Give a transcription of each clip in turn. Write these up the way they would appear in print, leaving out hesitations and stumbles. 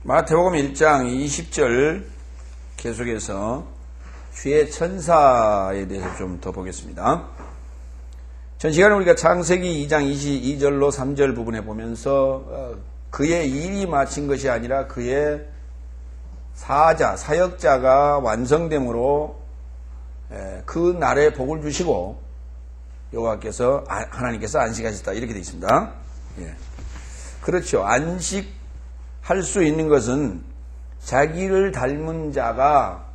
마태복음 1장 20절 계속해서 주의 천사에 대해서 좀 더 보겠습니다. 전 시간에 우리가 창세기 2장 22절로 3절 부분에 보면서 그의 일이 마친 것이 아니라 그의 사역자가 완성됨으로 그 날에 복을 주시고 여호와께서 하나님께서 안식하셨다 이렇게 되어 있습니다. 예. 그렇죠. 안식할 수 있는 것은 자기를 닮은 자가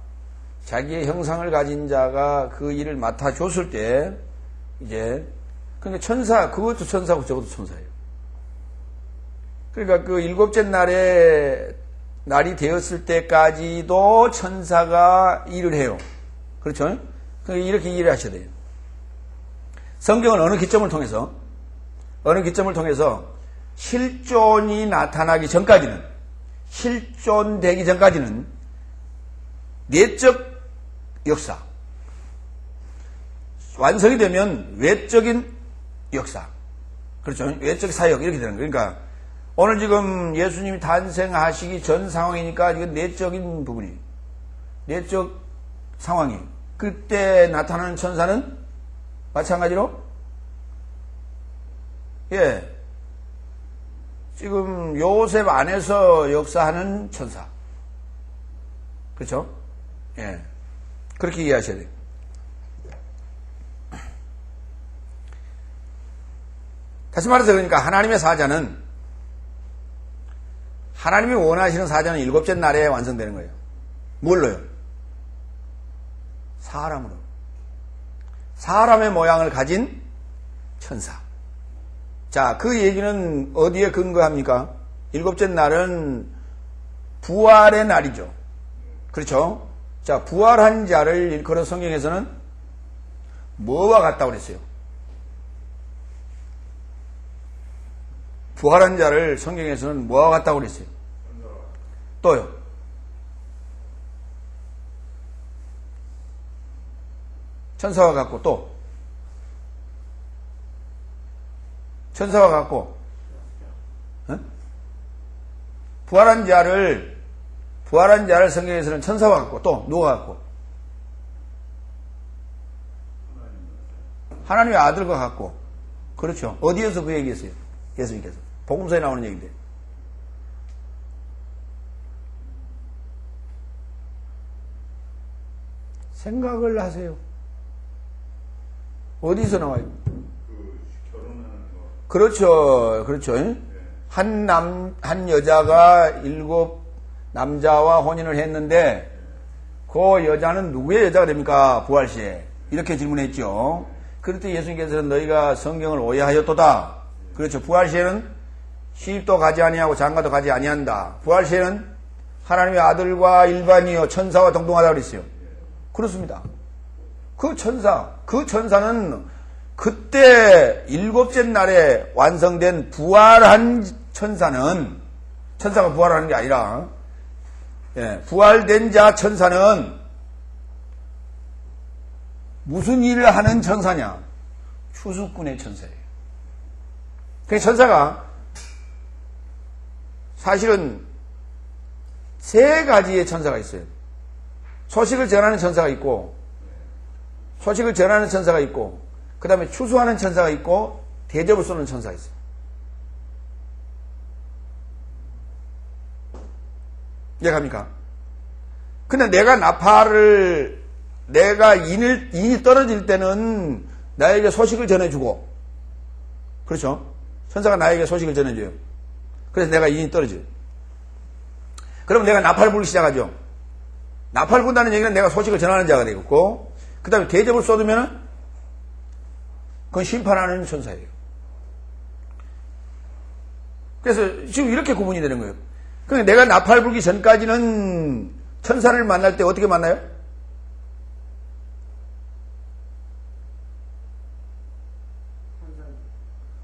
자기의 형상을 가진 자가 그 일을 맡아줬을 때 이제 그러니까 천사 그것도 천사고 저것도 천사예요. 그러니까 그 일곱째 날이 되었을 때까지도 천사가 일을 해요. 그렇죠? 그러니까 이렇게 일을 하셔야 돼요. 성경은 어느 기점을 통해서 실존이 나타나기 전까지는 실존되기 전까지는 내적 역사 완성이 되면 외적인 역사 그렇죠? 외적 사역 이렇게 되는 거예요. 그러니까 오늘 지금 예수님이 탄생하시기 전 상황이니까 이건 내적인 부분이에요. 내적 상황이 그때 나타나는 천사는 마찬가지로 지금 요셉 안에서 역사하는 천사 그렇죠? 그렇게 이해하셔야 돼요. 다시 말해서 그러니까 하나님의 사자는 하나님이 원하시는 사자는 일곱째 날에 완성되는 거예요. 뭘로요? 사람으로. 사람의 모양을 가진 천사. 자, 그 얘기는 어디에 근거합니까? 일곱째 날은 부활의 날이죠. 그렇죠? 자, 부활한 자를 일컬어 성경에서는 뭐와 같다고 그랬어요? 부활한 자를 성경에서는 뭐와 같다고 그랬어요? 또요? 천사와 같고 또? 천사와 같고 부활한 자를 성경에서는 천사와 같고 또 누가 같고? 하나님의 아들과 같고 그렇죠. 어디에서 그 얘기했어요? 예수님께서 복음서에 나오는 얘기인데 생각을 하세요. 어디서 나와요? 그렇죠. 한 여자가 7 남자와 혼인을 했는데 그 여자는 누구의 여자가 됩니까? 부활시에. 이렇게 질문했죠. 그럴 때 예수님께서는 너희가 성경을 오해하였도다. 그렇죠. 부활시에는 시집도 가지 아니하고 장가도 가지 아니한다. 부활시에는 하나님의 아들과 일반이요 천사와 동등하다고 그랬어요. 그렇습니다. 그 천사는 그때 일곱째 날에 완성된 부활한 천사가 부활하는 게 아니라 부활된 자 천사는 무슨 일을 하는 천사냐? 추수꾼의 천사예요. 그 천사가 사실은 3가지의 천사가 있어요. 소식을 전하는 천사가 있고 그 다음에 추수하는 천사가 있고 대접을 쏘는 천사가 있어요. 이해갑니까? 근데 내가 인이 떨어질 때는 나에게 소식을 전해주고 그렇죠? 천사가 나에게 소식을 전해줘요. 그래서 내가 인이 떨어져요. 그러면 내가 나팔 불기 시작하죠. 나팔 분다는 얘기는 내가 소식을 전하는 자가 되겠고 그 다음에 대접을 쏟으면 그건 심판하는 천사예요. 그래서 지금 이렇게 구분이 되는 거예요. 그러니까 내가 나팔 불기 전까지는 천사를 만날 때 어떻게 만나요?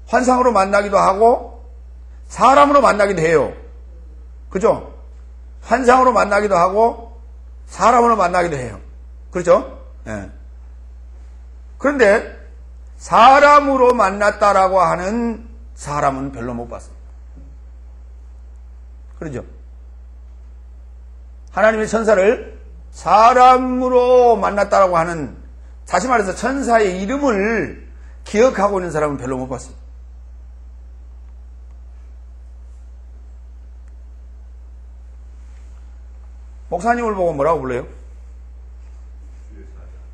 환상으로 만나기도 하고 사람으로 만나기도 해요. 그죠? 환상으로 만나기도 하고 사람으로 만나기도 해요. 그렇죠? 그런데 사람으로 만났다라고 하는 사람은 별로 못 봤어요. 그러죠? 하나님의 천사를 사람으로 만났다라고 하는, 다시 말해서 천사의 이름을 기억하고 있는 사람은 별로 못 봤어요. 목사님을 보고 뭐라고 불러요?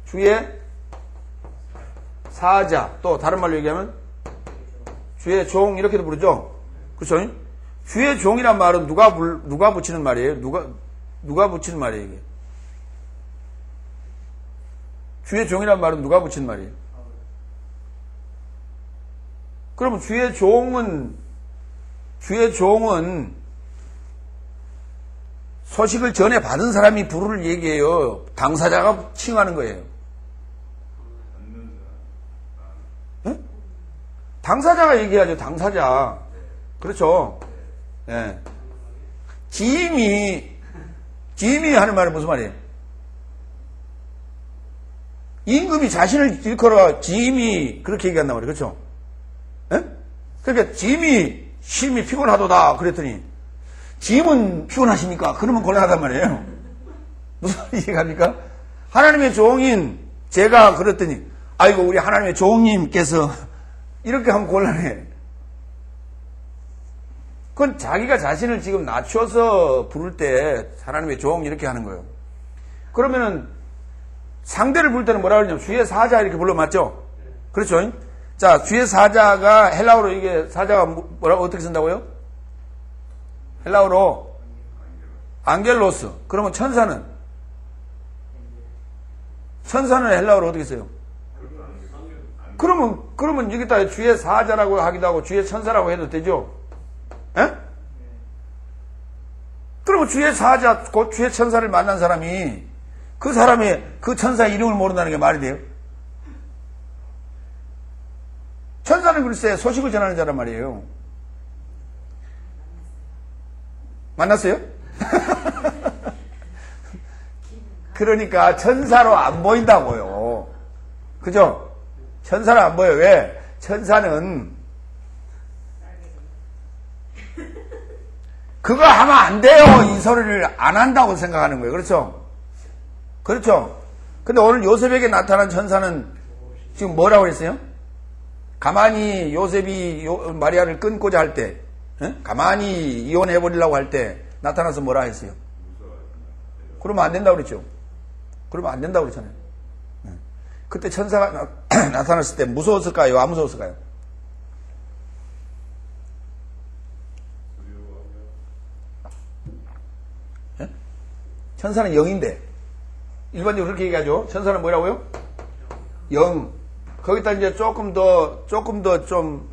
주의 사자. 또 다른 말로 얘기하면 주의 종, 이렇게도 부르죠. 그렇죠? 주의 종이란 말은 누가 붙이는 말이에요? 누가 붙이는 말이에요, 이게? 주의 종이란 말은 누가 붙이는 말이에요? 그러면 주의 종은 소식을 전해 받은 사람이 부를 얘기예요. 당사자가 칭하는 거예요. 네? 당사자가 얘기하죠. 당사자. 그렇죠. 네. 지임이 하는 말은 무슨 말이에요? 임금이 자신을 일컬어 지임이 그렇게 얘기한단 말이에요. 그렇죠? 네? 그러니까 지임이 심히 피곤하도다 그랬더니 지임은 피곤하십니까? 그러면 곤란하단 말이에요. 무슨 얘기합니까? 하나님의 종인 제가 그랬더니 아이고 우리 하나님의 종님께서 이렇게 하면 곤란해. 그건 자기가 자신을 지금 낮춰서 부를 때 하나님의 종 이렇게 하는 거예요. 그러면은 상대를 부를 때는 뭐라 그러냐면 주의 사자 이렇게 불러 맞죠? 그렇죠? 자, 주의 사자가 헬라어로 이게 사자가 뭐라고 어떻게 쓴다고요? 헬라어로 안겔로스. 그러면 천사는 헬라어로 어떻게 써요? 그러면 여기다 주의 사자라고 하기도 하고 주의 천사라고 해도 되죠? 에? 그러면 주의 사자, 곧 주의 천사를 만난 사람이 그 천사의 이름을 모른다는 게 말이 돼요? 천사는 글쎄 소식을 전하는 자란 말이에요. 만났어요? 그러니까 천사로 안 보인다고요. 그죠? 천사로 안 보여요. 왜? 천사는 그거 하면 안 돼요. 이 소리를 안 한다고 생각하는 거예요. 그렇죠? 그렇죠? 근데 오늘 요셉에게 나타난 천사는 지금 뭐라고 했어요? 가만히 요셉이 마리아를 끊고자 할 때, 가만히 이혼해버리려고 할 때 나타나서 뭐라 했어요? 그러면 안 된다고 그랬죠? 그러면 안 된다고 그랬잖아요. 그때 천사가 나타났을 때 무서웠을까요? 안 무서웠을까요? 천사는 영인데, 일반적으로 그렇게 얘기하죠. 천사는 뭐라고요? 영. 거기다 이제 조금 더 좀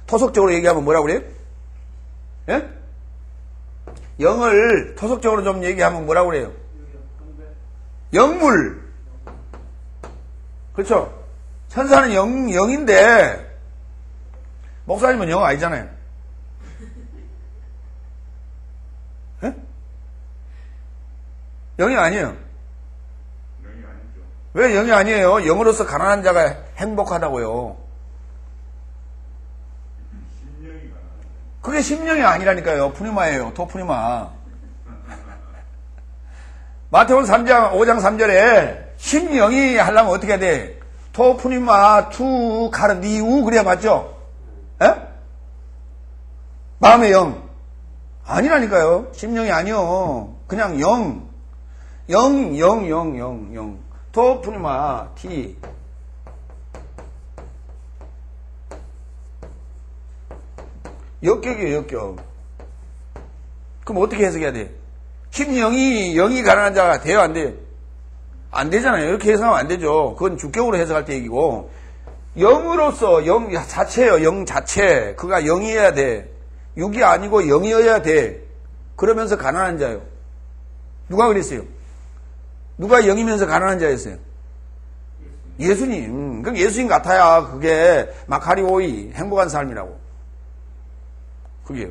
토속적으로 얘기하면 뭐라고 그래요? 예? 영을 토속적으로 좀 얘기하면 뭐라고 그래요? 영물. 그렇죠? 천사는 영인데, 목사님은 영 아니잖아요. 예? 영이 아니에요. 왜 영이 아니에요? 영으로서 가난한 자가 행복하다고요. 그게 심령이 아니라니까요. 푸니마예요. 도푸니마. 마태복음 5장 3절에 심령이 하려면 어떻게 해야 돼? 토푸니마 투 카르니우 그래야 맞죠? 에? 마음의 영. 아니라니까요. 심령이 아니요. 그냥 영. 영. 토푸니마 티. 역격이에요, 역격. 그럼 어떻게 해석해야 돼? 심령이 가난한 자가 돼요, 안 돼요? 안 되잖아요. 이렇게 해석하면 안 되죠. 그건 주격으로 해석할 때 얘기고. 영으로서, 영 자체예요, 영 자체. 그가 영이어야 돼. 육이 아니고 영이어야 돼. 그러면서 가난한 자예요. 누가 그랬어요? 누가 영이면서 가난한 자였어요? 예수님. 그럼 예수님 같아야 그게 마카리오이, 행복한 삶이라고. 그게요.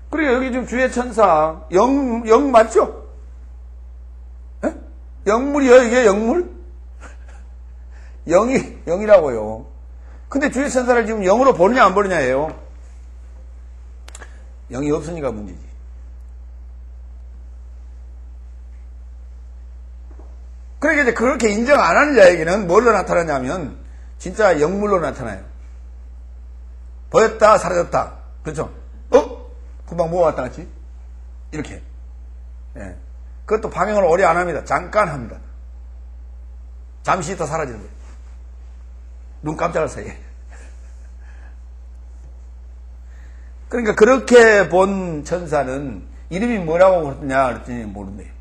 그러니까 여기 지금 주의 천사, 영 맞죠? 에? 영물이요, 이게 영물? 영이라고요. 근데 주의 천사를 지금 영으로 보느냐, 안 보느냐예요. 영이 없으니까 문제지. 만약에 이제 그렇게 인정 안 하는 자에게는 뭘로 나타나냐면 진짜 영물로 나타나요. 보였다 사라졌다. 그렇죠? 금방 뭐 왔다 갔지? 이렇게. 예. 그것도 방향을 오래 안 합니다. 잠깐 합니다. 잠시 있다 사라지는 거예요. 눈 깜짝할 사이에. 그러니까 그렇게 본 천사는 이름이 뭐라고 그랬냐 그랬더니 모른대요.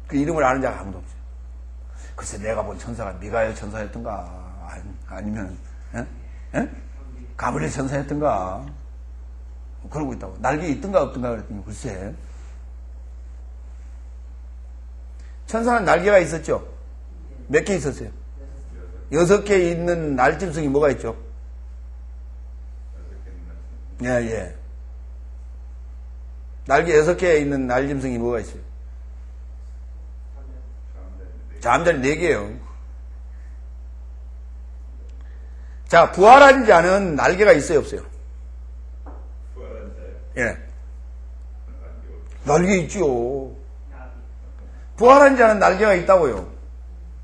그 이름을 아는 자가 아무도 없어요. 글쎄 내가 본 천사가 미가엘 천사였던가 아니면 가브리엘 천사였던가 그러고 있다고. 날개 있던가 없던가 그랬더니 글쎄. 천사는 날개가 있었죠. 몇 개 있었어요? 6개 있는 날짐승이 뭐가 있죠? 예. 날개 6개 있는 날짐승이 뭐가 있어요? 잠자리 4개예요. 자, 부활한 자는 날개가 있어요, 없어요? 부활한 자요? 예. 날개 있죠. 부활한 자는 날개가 있다고요.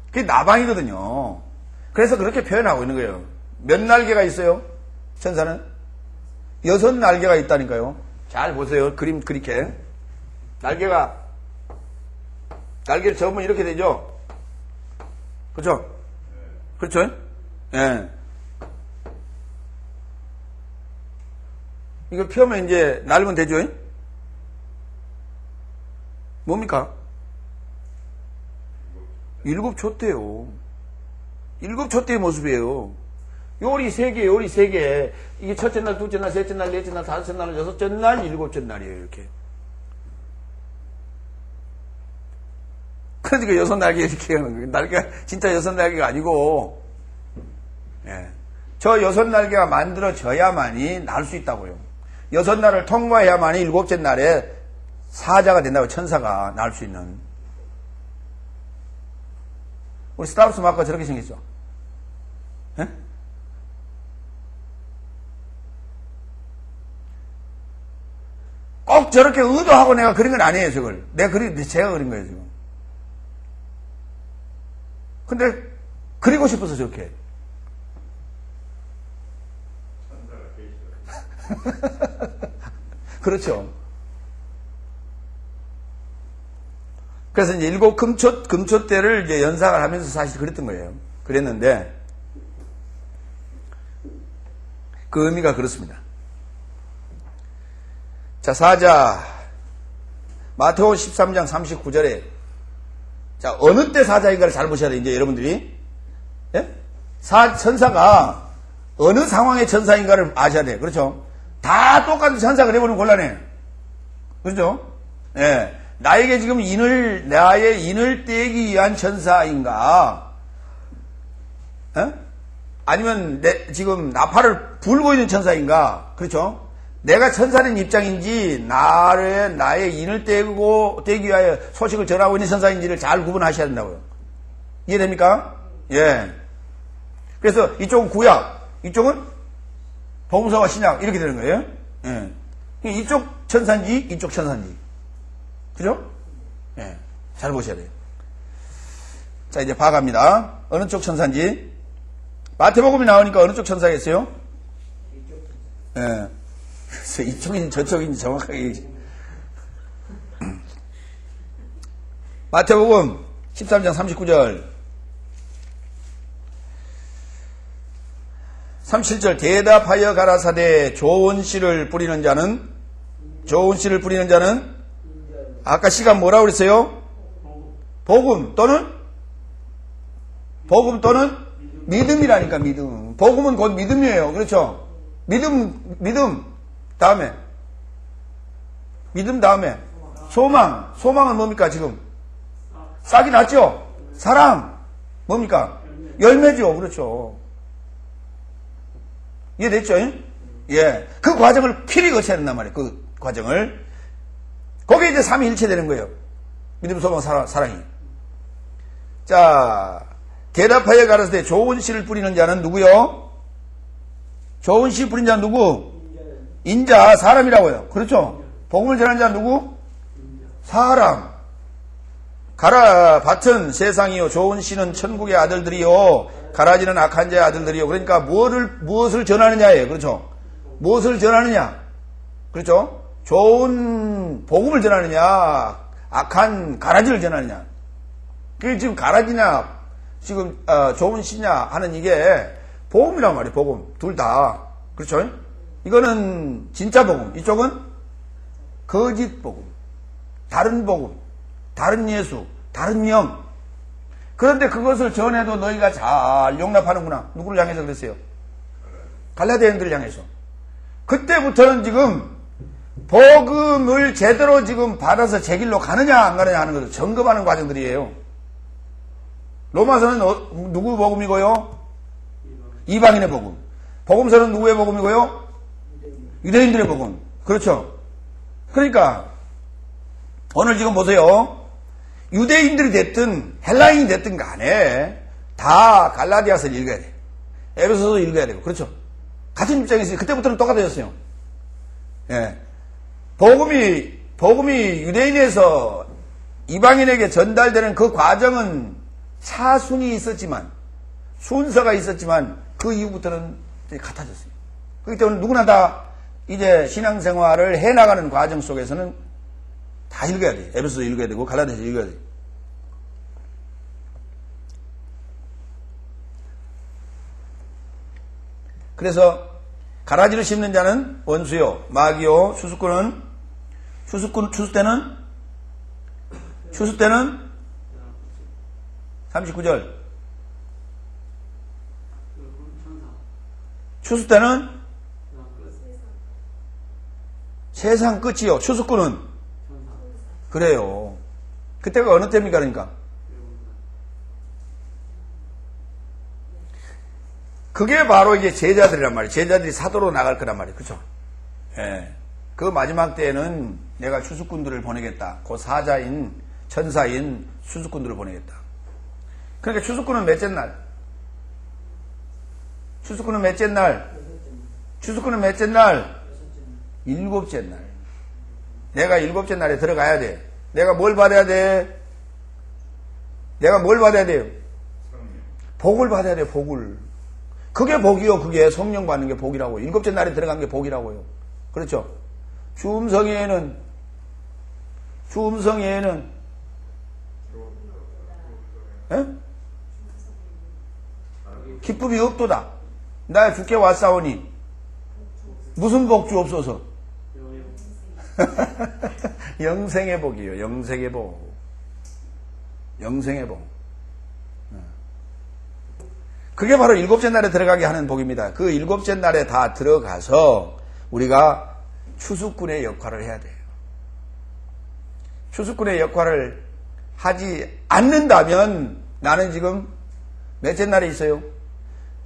그게 나방이거든요. 그래서 그렇게 표현하고 있는 거예요. 몇 날개가 있어요? 천사는? 6날개가 있다니까요. 잘 보세요. 그림 그렇게. 날개를 접으면 이렇게 되죠? 그렇죠? 그렇죠? 예. 이거 펴면 이제 날면 되죠? 뭡니까? 7촛대요. 7촛대의 모습이에요. 요리 3개, 요리 3개. 이게 첫째 날, 둘째 날, 셋째 날, 넷째 날, 다섯째 날, 여섯째 날, 일곱째 날이에요, 이렇게. 그러니까 6날개 이렇게 하는 거예요. 날개가, 진짜 6날개가 아니고, 예. 저 6날개가 만들어져야만이 날 수 있다고요. 6날을 통과해야만이 7째 날에 사자가 된다고, 천사가 날 수 있는. 우리 스타벅스 마크가 저렇게 생겼죠? 예? 꼭 저렇게 의도하고 내가 그린 건 아니에요, 저걸. 제가 그린 거예요, 지금. 근데, 그리고 싶어서 저렇게. 그렇죠. 그래서 이제 7 금초대를 이제 연상을 하면서 사실 그랬던 거예요. 그랬는데, 그 의미가 그렇습니다. 자, 사자. 마태복음 13장 39절에. 자, 어느 때 사자인가를 잘 보셔야 돼요, 이제 여러분들이. 예? 천사가 어느 상황의 천사인가를 아셔야 돼요. 그렇죠? 다 똑같은 천사가 되어버리면 곤란해. 그렇죠? 예. 나에게 지금 나의 인을 떼기 위한 천사인가? 예? 아니면 지금 나팔을 불고 있는 천사인가? 그렇죠? 내가 천사된 입장인지 나의 인을 떼기 위하여 소식을 전하고 있는 천사인지를 잘 구분하셔야 된다고요. 이해됩니까? 예. 그래서 이쪽은 구약, 이쪽은 복음서와 신약 이렇게 되는 거예요. 예. 이쪽 천사인지 이쪽 천사인지. 그죠? 예. 잘 보셔야 돼요. 자, 이제 봐갑니다. 어느 쪽 천사인지. 마태복음이 나오니까 어느 쪽 천사겠어요? 예. 그래서 이쪽인지 저쪽인지 정확하게 얘기해. 마태복음 13장 39절 37절 대답하여 가라사대 좋은 씨를 뿌리는 자는 아까 시간 뭐라고 그랬어요? 복음 또는 믿음이라니까. 믿음. 복음은 곧 믿음이에요. 그렇죠? 믿음 다음에 소망은 뭡니까 지금? 싹이 났죠? 사랑 뭡니까? 열매죠. 그렇죠? 이해됐죠? 예. 그 과정을 필히 거쳐야 된단 말이에요. 그 과정을. 거기에 이제 삼위일체 되는 거예요. 믿음, 소망, 사랑이. 자, 대답하여 가라사대 좋은 씨를 뿌리는 자는 누구요? 좋은 씨 뿌린 자는 누구? 인자, 사람이라고요. 그렇죠? 복음을 전하는 자는 누구? 사람. 밭은 세상이요 좋은 씨는 천국의 아들들이요 가라지는 악한 자의 아들들이요. 그러니까 무엇을 전하느냐예요. 그렇죠? 무엇을 전하느냐? 그렇죠? 좋은 복음을 전하느냐, 악한 가라지를 전하느냐. 그게 지금 가라지냐, 지금 좋은 씨냐 하는 이게 복음이란 말이에요. 복음 둘 다. 그렇죠? 이거는 진짜 복음, 이쪽은 거짓 복음, 다른 복음, 다른 예수, 다른 영. 그런데 그것을 전해도 너희가 잘 용납하는구나. 누구를 향해서 그랬어요? 갈라디아인들을 향해서. 그때부터는 지금 복음을 제대로 지금 받아서 제 길로 가느냐 안 가느냐 하는 것을 점검하는 과정들이에요. 로마서는 누구 복음이고요? 이방인의 복음. 복음서는 누구의 복음이고요? 유대인들의 복음. 그렇죠? 그러니까 오늘 지금 보세요. 유대인들이 됐든 헬라인이 됐든 간에 다 갈라디아서를 읽어야 돼요. 에베소서도 읽어야 되고. 그렇죠? 같은 입장에서 그때부터는 똑같아졌어요. 예. 복음이 유대인에서 이방인에게 전달되는 그 과정은 차순이 있었지만, 순서가 있었지만, 그 이후부터는 같아졌어요. 그렇기 때문에 누구나 다 이제 신앙생활을 해나가는 과정 속에서는 다 읽어야 돼요. 에베소서 읽어야 되고, 갈라디아서 읽어야 돼요. 그래서 가라지를 심는 자는 원수요, 마귀요, 추수때는 39절. 추수때는 세상 끝이요. 추수꾼은 그래요. 그때가 어느 때입니까? 그러니까 그게 바로 이제 제자들이란 말이에요. 제자들이 사도로 나갈 거란 말이에요. 그렇죠? 예. 그 마지막 때에는 내가 추수꾼들을 보내겠다. 그 사자인 천사인 추수꾼들을 보내겠다. 그러니까 추수꾼은 몇째 날? 추수꾼은 몇째 날? 추수꾼은 몇째 날? 일곱째 날. 내가 일곱째 날에 들어가야 돼. 내가 뭘 받아야 돼? 내가 뭘 받아야 돼요? 복을 받아야 돼. 복을. 그게 복이요. 그게 성령 받는 게 복이라고요. 일곱째 날에 들어간 게 복이라고요. 그렇죠? 주음성에는 에? 기쁨이 없도다. 나 주께 왔사오니 무슨 복 주옵소서? 영생의 복이요. 영생의 복. 영생의 복. 그게 바로 일곱째 날에 들어가게 하는 복입니다. 그 일곱째 날에 다 들어가서 우리가 추수꾼의 역할을 해야 돼요. 추수꾼의 역할을 하지 않는다면 나는 지금 몇째 날에 있어요?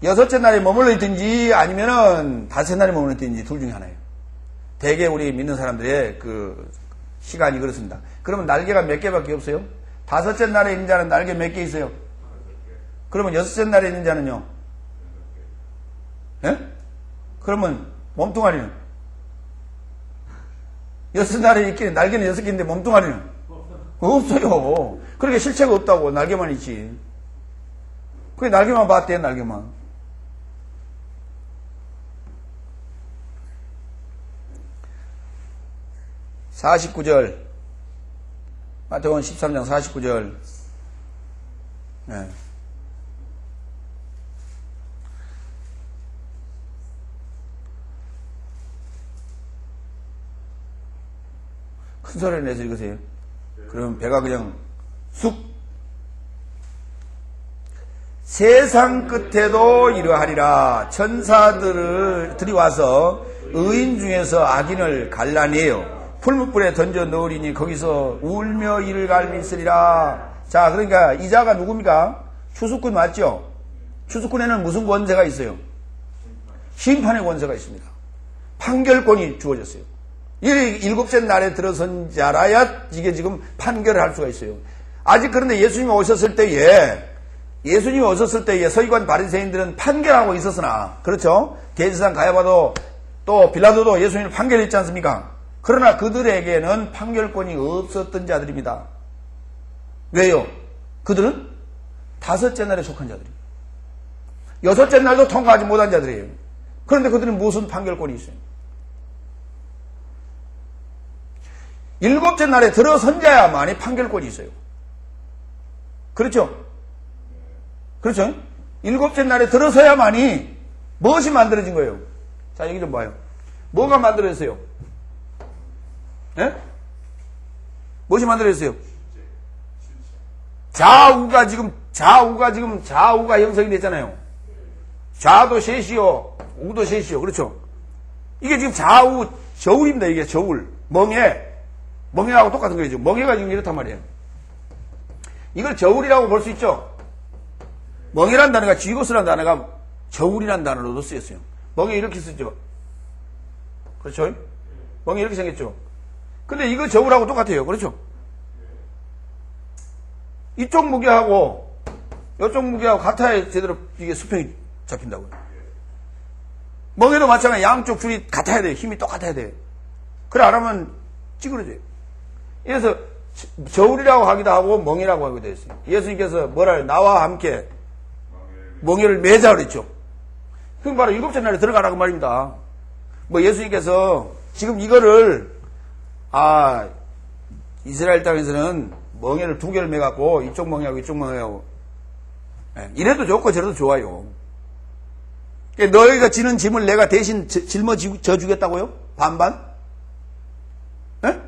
여섯째 날에 머물러 있든지 아니면은 다섯째 날에 머물러 있든지 둘 중에 하나예요. 대개 우리 믿는 사람들의 그 시간이 그렇습니다. 그러면 날개가 몇 개밖에 없어요? 다섯째 날에 있는 자는 날개 몇 개 있어요? 그러면 여섯째 날에 있는 자는요? 예? 그러면 몸뚱아리는? 여섯 날에 있기는 날개는 6개인데 몸뚱아리는? 없어요. 그렇게 실체가 없다고. 날개만 있지. 그게 날개만 봤대. 날개만. (49절) 마태복음 13장 49절. 네. 큰 소리를 내서 읽으세요. 그러면 배가 그냥 쑥. 세상 끝에도 이러하리라. 천사들이 와서 의인 중에서 악인을 갈라내요. 풀무불에 던져 넣으리니 거기서 울며 이를 갈미 있으리라. 자, 그러니까 이 자가 누굽니까? 추수꾼 맞죠? 추수꾼에는 무슨 권세가 있어요? 심판의 권세가 있습니다. 판결권이 주어졌어요. 이 일곱째 날에 들어선 자라야 이게 지금 판결을 할 수가 있어요. 아직 그런데 예수님이 오셨을 때에 서기관 바리새인들은 판결하고 있었으나, 그렇죠? 대제사장 가야바도 또 빌라도도 예수님을 판결했지 않습니까? 그러나 그들에게는 판결권이 없었던 자들입니다. 왜요? 그들은 다섯째 날에 속한 자들이에요. 여섯째 날도 통과하지 못한 자들이에요. 그런데 그들은 무슨 판결권이 있어요? 일곱째 날에 들어선 자야만이 판결권이 있어요. 그렇죠? 그렇죠? 일곱째 날에 들어서야만이 무엇이 만들어진 거예요? 자, 여기 좀 봐요. 뭐가 만들어졌어요? 예? 무엇이 만들어졌어요? 좌우가 형성이 됐잖아요. 좌도 셋이요, 우도 셋이요. 그렇죠? 이게 지금 좌우, 저울입니다. 이게 저울. 멍해하고 똑같은 거죠. 멍해가 지금 이렇단 말이에요. 이걸 저울이라고 볼 수 있죠? 멍해란 단어가, 쥐고스란 단어가 저울이란 단어로도 쓰였어요. 멍해 이렇게 쓰죠? 그렇죠? 멍해 이렇게 생겼죠? 근데 이거 저울하고 똑같아요. 그렇죠? 이쪽 무게하고 이쪽 무게하고 같아야 제대로 이게 수평이 잡힌다고요. 멍에도 마찬가지 양쪽 줄이 같아야 돼요. 힘이 똑같아야 돼요. 그래 안 하면 찌그러져요. 그래서 저울이라고 하기도 하고 멍이라고 하기도 했어요. 예수님께서 뭐라 나와 함께 멍에를 매자 그랬죠. 그럼 바로 일곱째 날에 들어가라고 말입니다. 뭐 예수님께서 지금 이거를 이스라엘 땅에서는 멍에를 두 개를 매갖고 이쪽 멍에하고 이쪽 멍에하고 이래도 좋고 저래도 좋아요. 너희가 지는 짐을 내가 대신 짊어져 주겠다고요? 반반? 네?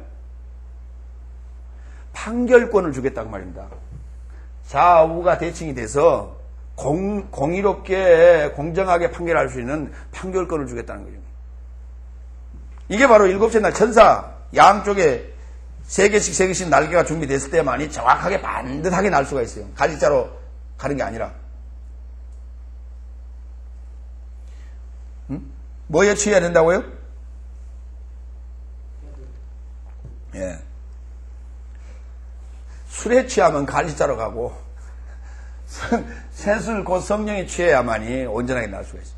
판결권을 주겠다고 말입니다. 좌우가 대칭이 돼서 공의롭게 공정하게 판결할 수 있는 판결권을 주겠다는 거죠. 이게 바로 일곱째 날 천사 양쪽에 세 개씩 날개가 준비됐을 때만이 정확하게 반듯하게 날 수가 있어요. 갈지자로 가는 게 아니라. 뭐에 취해야 된다고요? 예. 술에 취하면 갈지자로 가고 새술 곧 성령에 취해야만이 온전하게 날 수가 있어요.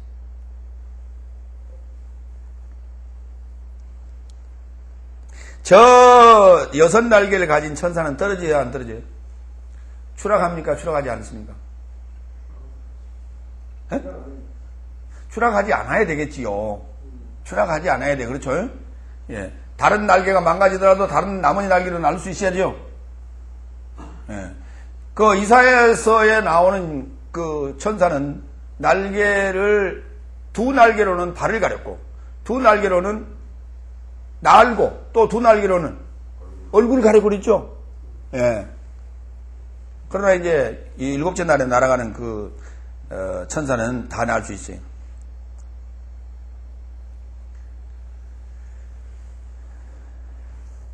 저 여섯 날개를 가진 천사는 떨어져야 안 떨어져요? 추락합니까? 추락하지 않습니까? 에? 추락하지 않아야 되겠지요. 추락하지 않아야 돼. 그렇죠? 예. 다른 날개가 망가지더라도 다른 나머지 날개로 날 수 있어야죠. 예. 그 이사야서에 나오는 그 천사는 날개를 두 날개로는 발을 가렸고 두 날개로는 날고 또 두 날개로는 얼굴을 가리고 그랬죠. 예. 그러나 이제 이 일곱째 날에 날아가는 그 천사는 다 날 수 있어요.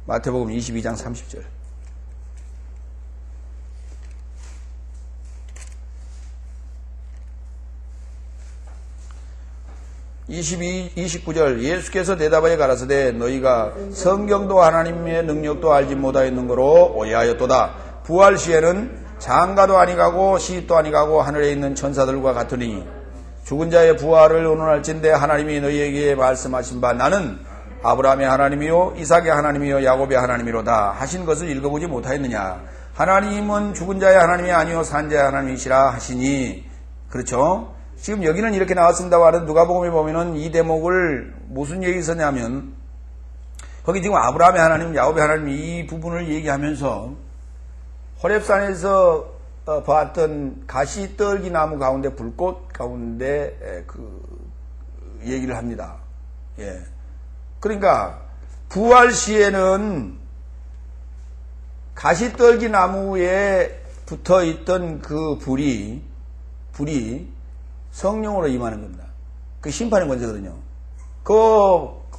마태복음 22장 30절. 29절 예수께서 대답하여 가라사대 너희가 성경도 하나님의 능력도 알지 못하였는 거로 오해하였도다. 부활 시에는 장가도 아니가고 시집도 아니가고 하늘에 있는 천사들과 같으니 죽은 자의 부활을 의논할진대 하나님이 너희에게 말씀하신 바 나는 아브라함의 하나님이요 이삭의 하나님이요 야곱의 하나님이로다 하신 것을 읽어보지 못하였느냐. 하나님은 죽은 자의 하나님이 아니요 산 자의 하나님이시라 하시니. 그렇죠? 지금 여기는 이렇게 나왔습니다만 누가복음에 보면은 이 대목을 무슨 얘기 있었냐면 거기 지금 아브라함의 하나님, 야곱의 하나님 이 부분을 얘기하면서 호렙산에서 봤던 가시떨기 나무 가운데 불꽃 가운데 그 얘기를 합니다. 예. 그러니까 부활 시에는 가시떨기 나무에 붙어 있던 그 불이 성령으로 임하는 겁니다. 그 심판의 권세거든요. 그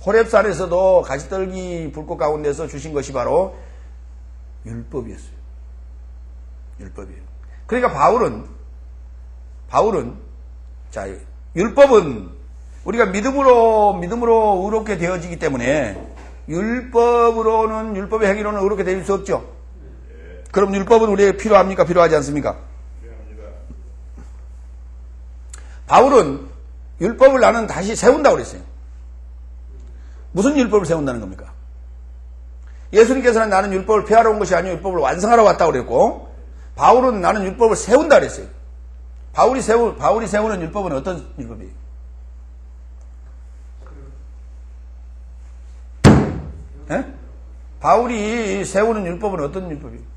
호렙산에서도 가시떨기 불꽃 가운데서 주신 것이 바로 율법이었어요. 율법이에요. 그러니까 바울은 자, 율법은 우리가 믿음으로 의롭게 되어지기 때문에 율법의 행위로는 의롭게 될 수 없죠. 그럼 율법은 우리에게 필요합니까? 필요하지 않습니까? 바울은 율법을 나는 다시 세운다고 그랬어요. 무슨 율법을 세운다는 겁니까? 예수님께서는 나는 율법을 폐하러 온 것이 아니고 율법을 완성하러 왔다고 그랬고, 바울은 나는 율법을 세운다 그랬어요. 바울이 세우는 율법은 어떤 율법이에요? 예? 바울이 세우는 율법은 어떤 율법이에요?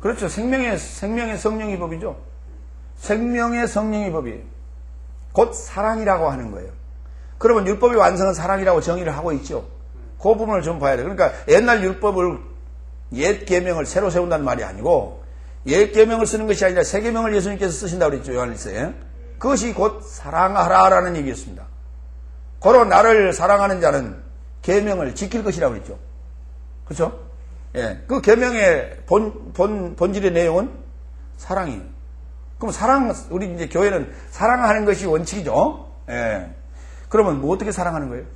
그렇죠. 생명의 성령의 법이죠. 생명의 성령의 법이에요. 곧 사랑이라고 하는 거예요. 그러면 율법의 완성은 사랑이라고 정의를 하고 있죠. 그 부분을 좀 봐야 돼요. 그러니까 옛날 율법을 옛 계명을 새로 세운다는 말이 아니고 옛 계명을 쓰는 것이 아니라 새 계명을 예수님께서 쓰신다고 그랬죠. 요한일서에. 그것이 곧 사랑하라라는 얘기였습니다. 고로 나를 사랑하는 자는 계명을 지킬 것이라고 그랬죠. 그렇죠? 예. 그 계명의 본질의 내용은 사랑이에요. 그럼 우리 이제 교회는 사랑하는 것이 원칙이죠. 예. 그러면 뭐 어떻게 사랑하는 거예요?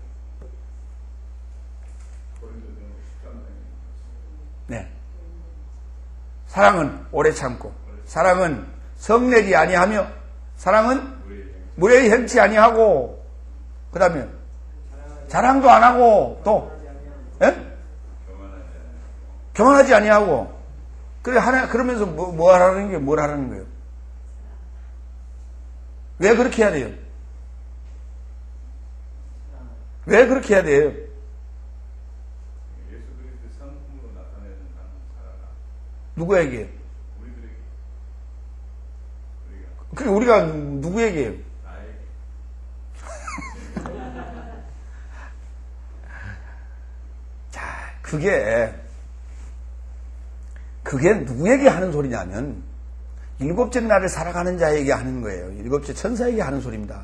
네. 사랑은 오래 참고, 사랑은 성내지 아니하며, 사랑은 무례히 행치 아니하고, 그 다음에 자랑도 안 하고, 또, 예? 교만하지 아니하고. 그러면서 뭘 하라는 거예요? 왜 그렇게 해야 돼요? 왜 그렇게 해야 돼요? 누구에게? 우리가 누구에게? 자, 그게 누구에게 하는 소리냐면 일곱째 날을 살아가는 자에게 하는 거예요. 일곱째 천사에게 하는 소리입니다.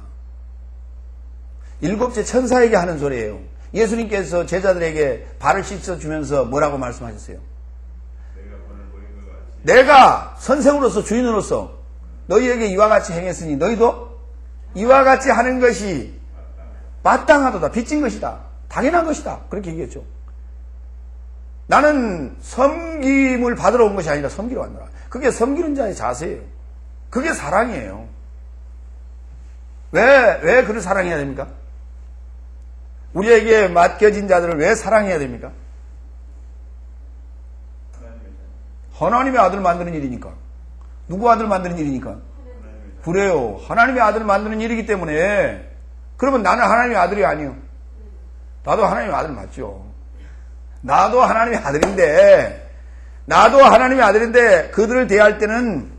일곱째 천사에게 하는 소리예요. 예수님께서 제자들에게 발을 씻어주면서 뭐라고 말씀하셨어요? 내가 선생으로서 주인으로서 너희에게 이와 같이 행했으니 너희도 이와 같이 하는 것이 마땅하도다. 빚진 것이다. 당연한 것이다. 그렇게 얘기했죠. 나는 섬김을 받으러 온 것이 아니라 섬기러 왔노라. 그게 섬기는 자의 자세예요. 그게 사랑이에요. 왜 그를 사랑해야 됩니까? 우리에게 맡겨진 자들을 왜 사랑해야 됩니까? 하나님의 아들을 만드는 일이니까. 누구 아들 만드는 일이니까? 그래요. 하나님의 아들을 만드는 일이기 때문에. 그러면 나는 하나님의 아들이 아니요. 나도 하나님의 아들 맞죠. 나도 하나님의 아들인데 그들을 대할 때는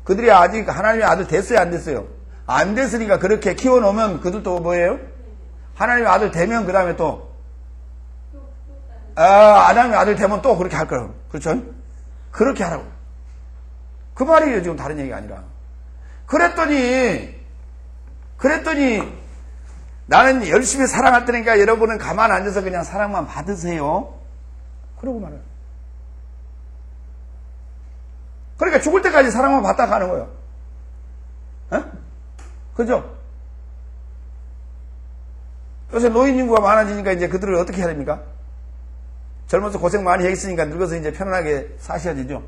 그들이 아직 하나님의 아들 됐어요, 안 됐어요? 안 됐으니까 그렇게 키워놓으면 그들도 뭐예요? 하나님의 아들 되면 그 다음에 또 하나님의 아들 되면 또 그렇게 할 거예요. 그렇죠? 그렇게 하라고. 그 말이에요. 지금 다른 얘기가 아니라. 그랬더니 나는 열심히 사랑할 테니까 여러분은 가만 앉아서 그냥 사랑만 받으세요. 그러고 말해요. 그러니까 죽을 때까지 사랑만 받다 가는 거예요. 에? 그죠? 요새 노인 인구가 많아지니까 이제 그들을 어떻게 해야 됩니까? 젊어서 고생 많이 했으니까 늙어서 이제 편안하게 사셔야 되죠.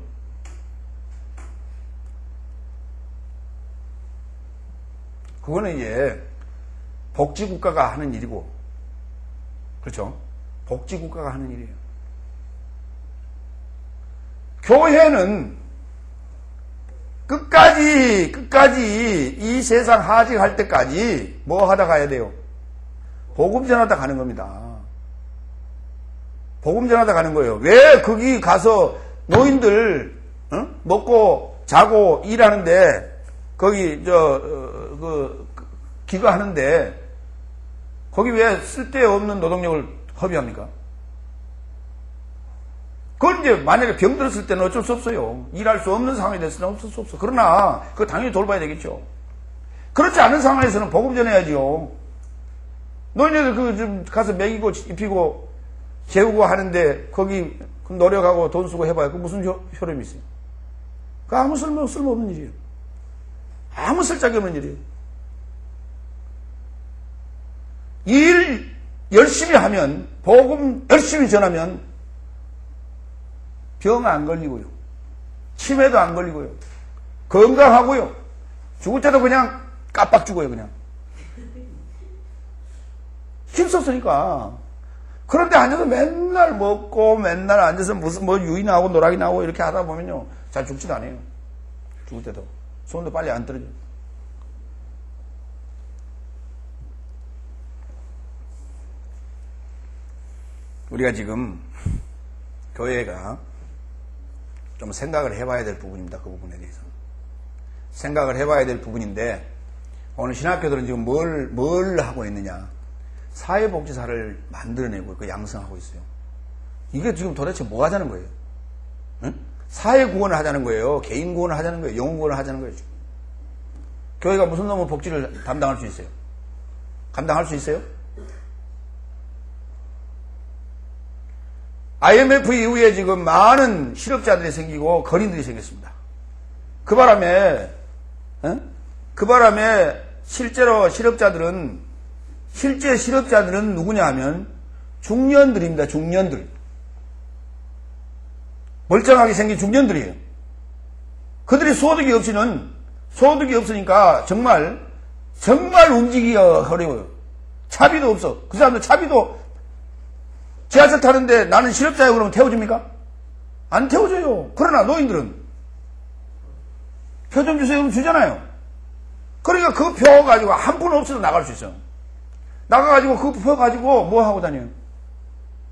그거는 이제 복지국가가 하는 일이고, 그렇죠? 복지국가가 하는 일이에요. 교회는 끝까지 이 세상 하직할 때까지 뭐 하다 가야 돼요? 복음 전하다 가는 겁니다. 복음 전하다 가는 거예요. 왜 거기 가서 노인들 먹고 자고 일하는데 거기 기거하는데 거기 왜 쓸데없는 노동력을 허비합니까? 그건 이제 만약에 병들었을 때는 어쩔 수 없어요. 일할 수 없는 상황이 됐을 때는 어쩔 수 없어. 그러나 그거 당연히 돌봐야 되겠죠. 그렇지 않은 상황에서는 복음 전해야지요. 노인들 좀 가서 먹이고 입히고 재우고 하는데 거기 노력하고 돈 쓰고 해봐야 그 무슨 효력이 있어요? 그 아무 쓸모없는 일이에요. 아무 쓸데기 없는 일이에요. 일 열심히 하면, 복음 열심히 전하면 병 안 걸리고요. 치매도 안 걸리고요. 건강하고요. 죽을 때도 그냥 깜빡 죽어요, 그냥. 힘썼으니까. 그런데 앉아서 맨날 먹고 맨날 앉아서 무슨 뭐 유인하고 노락이 나고 이렇게 하다 보면요. 잘 죽지도 않아요. 죽을 때도. 손도 빨리 안 떨어져요. 우리가 지금 교회가 좀 생각을 해봐야 될 부분입니다. 그 부분에 대해서. 생각을 해봐야 될 부분인데 오늘 신학교들은 지금 뭘 하고 있느냐. 사회복지사를 만들어내고 그 양성하고 있어요. 이게 지금 도대체 뭐 하자는 거예요? 응? 사회구원을 하자는 거예요. 개인구원을 하자는 거예요. 영혼구원을 하자는 거예요. 지금. 교회가 무슨 놈의 복지를 담당할 수 있어요? 감당할 수 있어요? IMF 이후에 지금 많은 실업자들이 생기고 거린들이 생겼습니다. 그 바람에 실제 실업자들은 누구냐 하면 중년들입니다. 중년들. 멀쩡하게 생긴 중년들이에요. 그들이 소득이 없으니까 정말 움직이기가 어려워요. 차비도 없어. 그 사람들 차비도 지하철 타는데 나는 실업자예요 그러면 태워줍니까? 안 태워줘요. 그러나 노인들은 표 좀 주세요 그러면 주잖아요. 그러니까 그 표 가지고 한 푼 없어도 나갈 수 있어. 나가가지고 그 표 가지고 뭐 하고 다녀요?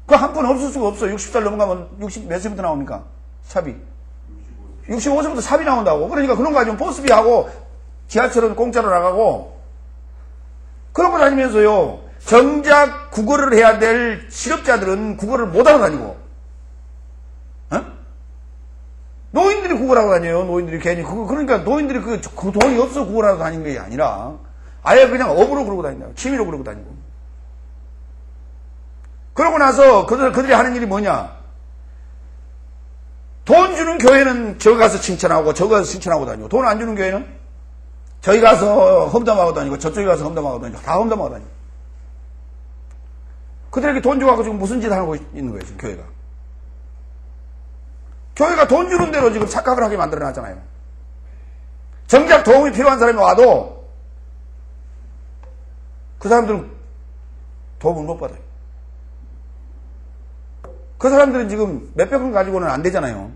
그 한 푼 없을 수가 없어. 60살 넘어가면 60 몇 세부터 나옵니까? 삽이. 65세부터 삽이 나온다고. 그러니까 그런 거 가지고 버스비하고 지하철은 공짜로 나가고 그런 거 다니면서요. 정작 국어를 해야 될 실업자들은 국어를 못하고 다니고, 노인들이 국어를 하고 다녀요. 노인들이 괜히 그러니까 노인들이 그 돈이 없어 국어를 하고 다니는 게 아니라 아예 그냥 업으로 그러고 다닌다. 취미로 그러고 다니고. 그러고 나서 그들이 하는 일이 뭐냐? 돈 주는 교회는 저기 가서 칭찬하고 저기 가서 칭찬하고 다니고, 돈 안 주는 교회는 저기 가서 험담하고 다니고 저쪽에 가서 험담하고 다니고 다 험담하고 다니고. 그들에게 돈 줘가지고 지금 무슨 짓을 하고 있는 거예요, 지금 교회가. 교회가 돈 주는 대로 지금 착각을 하게 만들어 놨잖아요. 정작 도움이 필요한 사람이 와도 그 사람들은 도움을 못 받아요. 그 사람들은 지금 몇백 원 가지고는 안 되잖아요.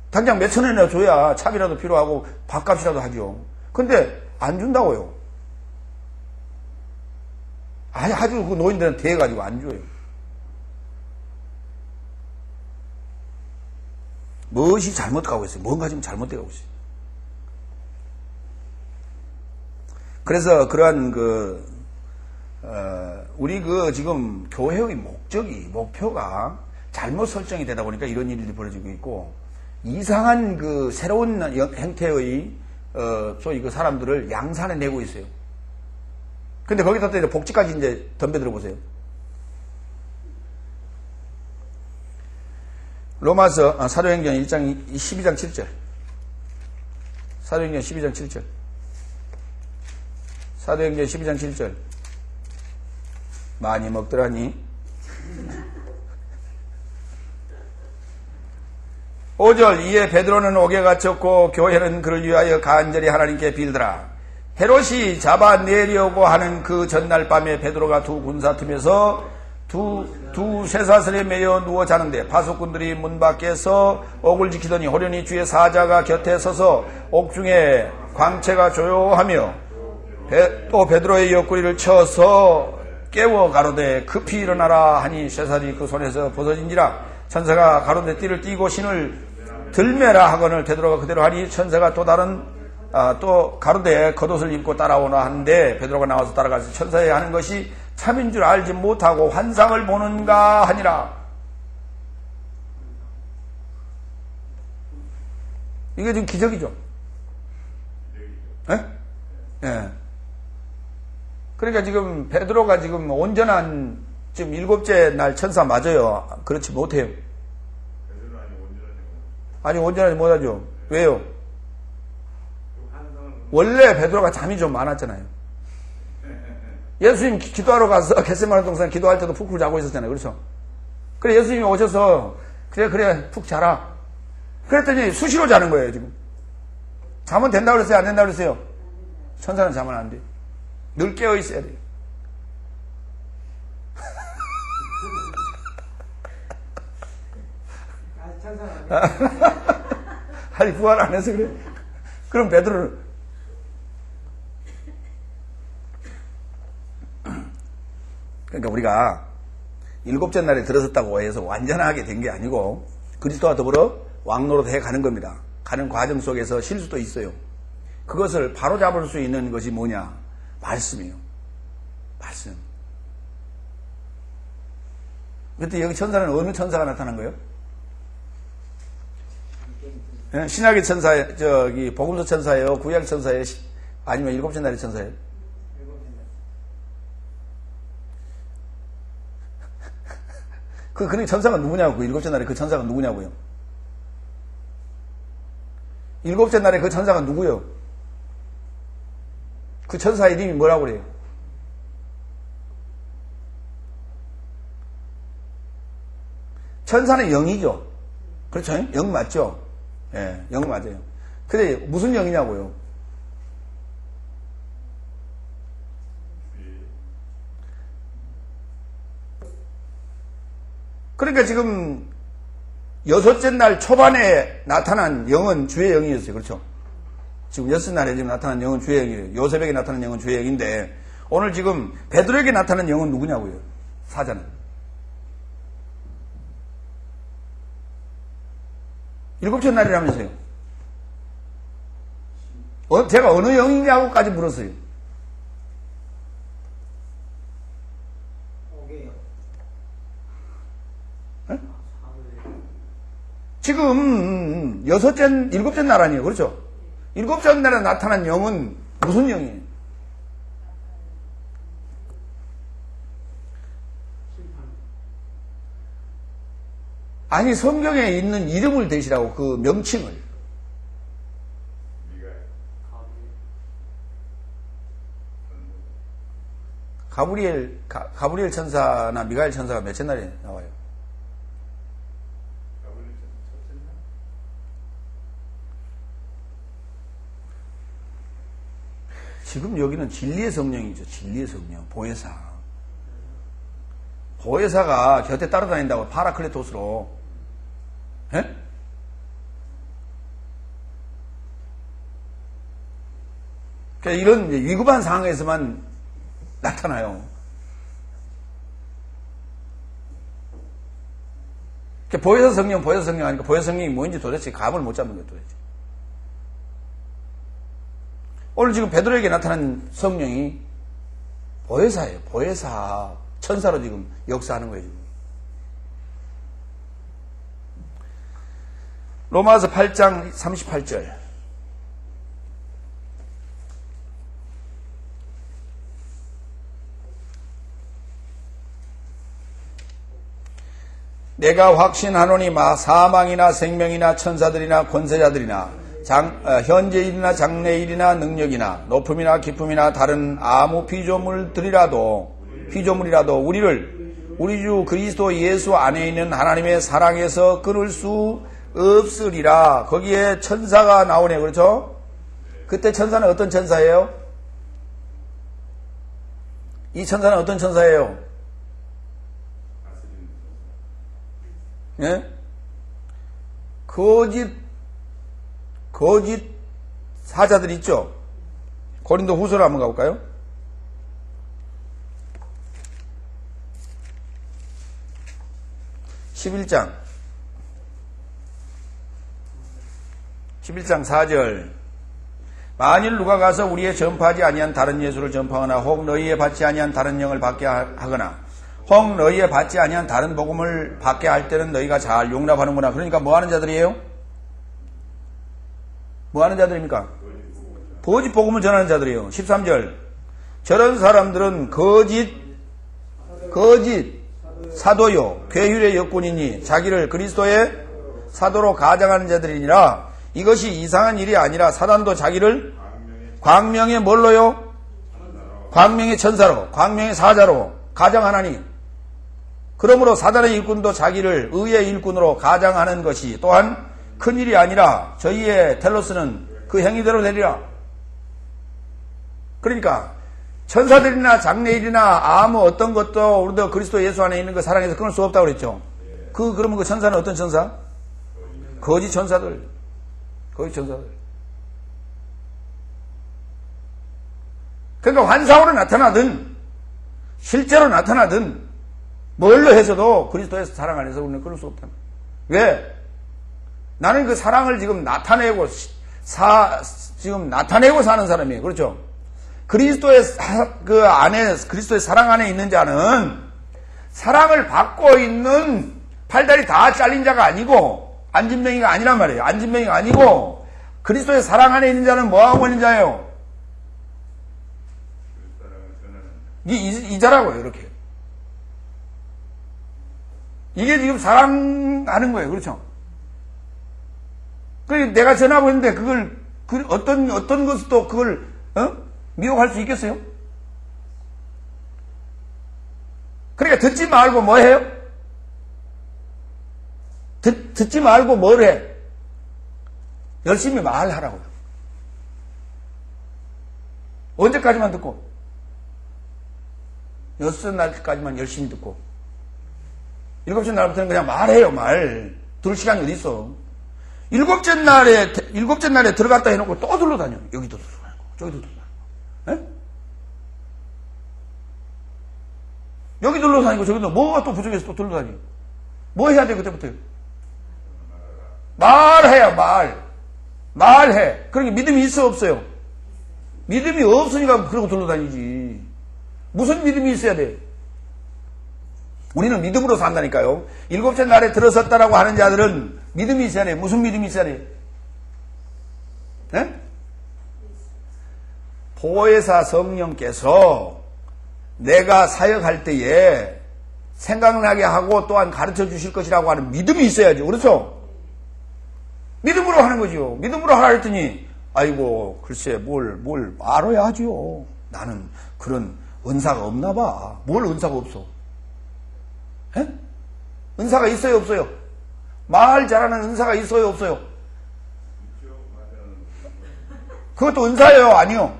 당장 몇천 원이나 줘야 차비라도 필요하고 밥값이라도 하죠. 근데 안 준다고요. 아주 그 노인들은 대해가지고 안 줘요. 무엇이 잘못가고 있어요? 뭔가 지금 잘못되고 있어요. 그래서 그러한 우리 지금 교회의 목표가 잘못 설정이 되다 보니까 이런 일들이 벌어지고 있고, 이상한 새로운 형태의, 소위 그 사람들을 양산해 내고 있어요. 근데 거기다 또 이제 복지까지 이제 덤벼들어 보세요. 로마서 사도행전 12장 7절. 사도행전 12장 7절. 사도행전 12장 7절. 많이 먹더라니. 5절. 이에 베드로는 옥에 갇혔고 교회는 그를 위하여 간절히 하나님께 빌더라. 헤롯이 잡아내려고 하는 그 전날 밤에 베드로가 두 군사 틈에서 두 쇠사슬에 매여 누워 자는데 파수꾼들이 문 밖에서 옥을 지키더니 호련히 주의 사자가 곁에 서서 옥중에 광채가 조용하며 또 베드로의 옆구리를 쳐서 깨워 가로되 급히 일어나라 하니 쇠사슬이 그 손에서 벗어진지라. 천사가 가로되 띠를 띠고 신을 들매라 하거늘 베드로가 그대로 하니 천사가 또 가로되 겉옷을 입고 따라오나 하는데 베드로가 나와서 따라가서 천사의 하는 것이 참인 줄 알지 못하고 환상을 보는가 하니라. 이게 지금 기적이죠. 예? 예. 그러니까 지금 베드로가 지금 온전한 지금 7째 날 천사 맞아요. 그렇지 못해요. 아니 온전하지 못하죠. 왜요? 원래 베드로가 잠이 좀 많았잖아요. 예수님 기도하러 가서 겟세마네 동산 기도할 때도 푹 자고 있었잖아요. 그렇죠? 그래 예수님이 오셔서 그래 푹 자라. 그랬더니 수시로 자는 거예요. 지금 자면 된다고 그랬어요? 안 된다고 그랬어요? 천사는 자면 안 돼요. 늘 깨어 있어야 돼요. 아니, 부활 안 해서 그래. 그럼 베드로는. 그러니까 우리가 일곱째 날에 들어섰다고 해서 완전하게 된 게 아니고 그리스도와 더불어 왕노릇 해 가는 겁니다. 가는 과정 속에서 실수도 있어요. 그것을 바로잡을 수 있는 것이 뭐냐? 말씀이에요. 말씀. 그때 여기 천사는 어느 천사가 나타난 거예요? 예? 신약의 천사, 복음서 천사예요? 구약 천사예요? 아니면 일곱째 날의 천사예요? 그러니까 천사가 누구냐고, 그 일곱째 날에 그 천사가 누구냐고요? 일곱째 날에 그 천사가 누구요? 그 천사 이름이 뭐라고 그래요? 천사는 영이죠. 그렇죠? 영 맞죠? 예, 영 맞아요. 근데 무슨 영이냐고요? 그러니까 지금 여섯째 날 초반에 나타난 영은 주의 영이었어요. 그렇죠? 지금 여섯 날에 지금 나타난 영은 주의 영이에요. 요셉에게 나타난 영은 주의 영인데 오늘 지금 베드로에게 나타난 영은 누구냐고요? 사자는. 일곱째 날이라면서요. 제가 어느 영이냐고까지 물었어요. 네? 지금 일곱째 날 아니에요. 그렇죠? 일곱째 날에 나타난 영은 무슨 영이에요? 아니, 성경에 있는 이름을 대시라고, 그 명칭을. 가브리엘 천사나 미가엘 천사가 몇째 날에 나와요? 지금 여기는 진리의 성령이죠. 진리의 성령. 보혜사. 보혜사가 곁에 따라다닌다고 파라클레토스로. 예? 그러니까 이런 위급한 상황에서만 나타나요. 그러니까 보혜사 성령 하니까 보혜사 성령이 뭔지 도대체 감을 못 잡는 거예요. 도대체. 오늘 지금 베드로에게 나타난 성령이 보혜사예요. 보혜사. 천사로 지금 역사하는 거예요. 지금. 로마서 8장 38절. 내가 확신하노니 사망이나 생명이나 천사들이나 권세자들이나 현재일이나 장래일이나 능력이나 높음이나 깊음이나 다른 아무 피조물이라도 우리 주 그리스도 예수 안에 있는 하나님의 사랑에서 끊을 수 없으리라. 거기에 천사가 나오네요. 그렇죠? 그때 천사는 어떤 천사예요? 이 천사는 어떤 천사예요? 예? 거짓 사자들 있죠? 고린도 후서로 한번 가볼까요? 11장 4절. 만일 누가 가서 우리의 전파하지 아니한 다른 예수를 전파하거나 혹 너희의 받지 아니한 다른 영을 받게 하거나 혹 너희의 받지 아니한 다른 복음을 받게 할 때는 너희가 잘 용납하는구나. 그러니까 뭐 하는 자들이에요? 뭐 하는 자들입니까? 거짓 복음을 전하는 자들이에요. 13절. 저런 사람들은 거짓 사도요 괴휼의 역군이니 자기를 그리스도의 사도로 가장하는 자들이니라. 이것이 이상한 일이 아니라 사단도 자기를 광명의 뭘로요? 광명의 천사로, 광명의 사자로 가장하나니, 그러므로 사단의 일꾼도 자기를 의의 일꾼으로 가장하는 것이 또한 큰 일이 아니라 저희의 텔로스는 그 행위대로 되리라. 그러니까 천사들이나 장래일이나 아무 어떤 것도 우리도 그리스도 예수 안에 있는 그 사랑에서 끊을 수 없다고 그랬죠. 그러면 그 천사는 어떤 천사? 거짓 천사들. 거짓 천사들. 그러니까 환상으로 나타나든 실제로 나타나든 뭘로 해서도 그리스도의 사랑 안에서 우리는 끊을 수 없다. 왜? 나는 그 사랑을 지금 나타내고 지금 나타내고 사는 사람이에요. 그렇죠? 그리스도의 그 안에 그리스도의 사랑 안에 있는 자는 사랑을 받고 있는 팔다리 다 잘린 자가 아니고 안진뱅이가 아니란 말이에요. 안진뱅이가 아니고 그리스도의 사랑 안에 있는 자는 뭐 하고 있는 자예요? 이 자라고요. 이렇게. 이게 지금 사랑하는 거예요. 그렇죠? 그러니까 내가 전하고 있는데 그걸 어떤 것도 그걸 미혹할 수 있겠어요? 그러니까 듣지 말고 뭐 해요? 듣지 말고 뭘 해? 열심히 말하라고요. 언제까지만 듣고? 6날까지만 열심히 듣고 7째 날부터는 그냥 말해요. 말 들을 시간이 어디 있어. 7째 날에 들어갔다 해놓고 또 둘러다녀. 여기도 둘러다니고 저기도 둘러다니고. 여기 둘러다니고 저기도 뭐가 또 부족해서 또 둘러다니고. 뭐 해야 돼 그때부터요? 말해요. 말해. 그러니까 믿음이 있어 없어요? 믿음이 없으니까 그러고 둘러다니지. 무슨 믿음이 있어야 돼? 우리는 믿음으로 산다니까요. 7째 날에 들어섰다라고 하는 자들은 믿음이 있어야 돼. 무슨 믿음이 있어야 돼? 네? 보혜사 성령께서 내가 사역할 때에 생각나게 하고 또한 가르쳐 주실 것이라고 하는 믿음이 있어야죠. 그렇죠? 믿음으로 하는 거죠. 믿음으로 하라 했더니 아이고 글쎄 뭘 알아야 하지요. 나는 그런 은사가 없나 봐. 뭘 은사가 없어? 에? 은사가 있어요 없어요? 말 잘하는 은사가 있어요 없어요? 그것도 은사예요 아니요?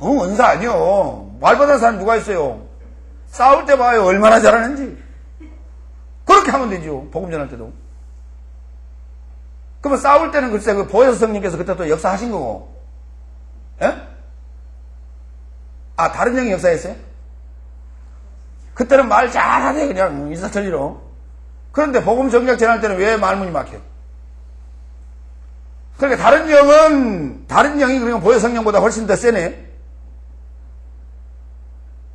은사 아니요. 말받은 사람 누가 있어요? 싸울 때 봐요 얼마나 잘하는지. 그렇게 하면 되죠. 복음 전할 때도. 그러면 싸울 때는 글쎄 그 보혜사 성령께서 그때 또 역사하신 거고. 에? 아 다른 영이 역사했어요? 그때는 말 잘하네 그냥 일사천리로. 그런데 복음 정작 전할 때는 왜 말문이 막혀? 그러니까 다른 영이 그러면 보혜사 성령보다 훨씬 더 세네.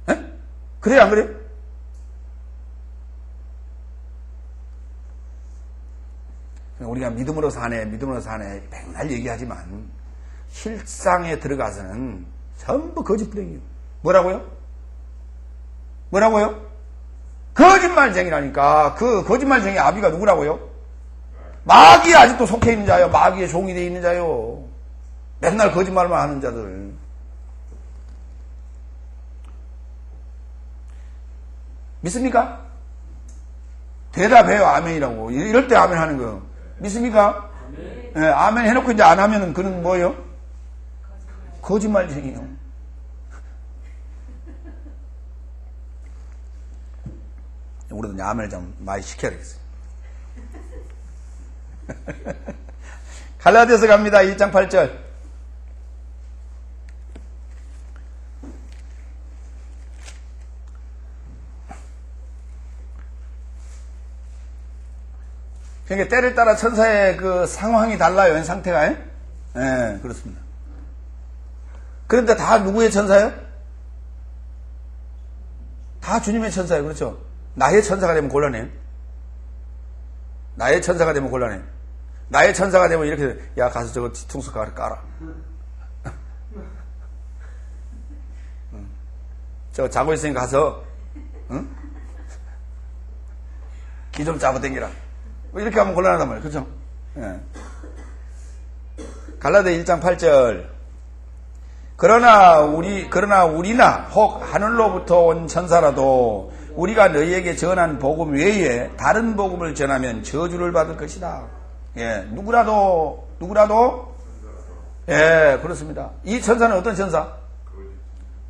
에? 그래요 안 그래요? 우리가 믿음으로 사네 맨날 얘기하지만 실상에 들어가서는 전부 거짓부랭이에요. 뭐라고요? 거짓말쟁이라니까. 그 거짓말쟁이 아비가 누구라고요? 마귀에 아직도 속해 있는 자요. 마귀에 종이 되어 있는 자요. 맨날 거짓말만 하는 자들. 믿습니까? 대답해요. 아멘이라고. 이럴 때 아멘 하는 거. 믿습니까? 네, 아멘 해놓고 이제 안 하면은 그는 뭐예요? 거짓말쟁이요. 우리도 이제 아멘을 좀 많이 시켜야 되겠어요. 갈라디아서 갑니다. 1장 8절. 그러니까 때를 따라 천사의 그 상황이 달라요. 상태가. 예, 그렇습니다. 그런데 다 누구의 천사예요? 다 주님의 천사예요. 그렇죠? 나의 천사가 되면 곤란해. 나의 천사가 되면 곤란해. 나의 천사가 되면 이렇게 야 가서 저거 뒤통수 깔아. 저 자고 있으니까 가서 응? 기 좀 잡아 당기라. 이렇게 하면 곤란하단 말이에요. 그렇죠? 예. 갈라디아 1장 8절. 그러나 우리나 혹 하늘로부터 온 천사라도 우리가 너희에게 전한 복음 외에 다른 복음을 전하면 저주를 받을 것이다. 예, 누구라도 예, 그렇습니다. 이 천사는 어떤 천사?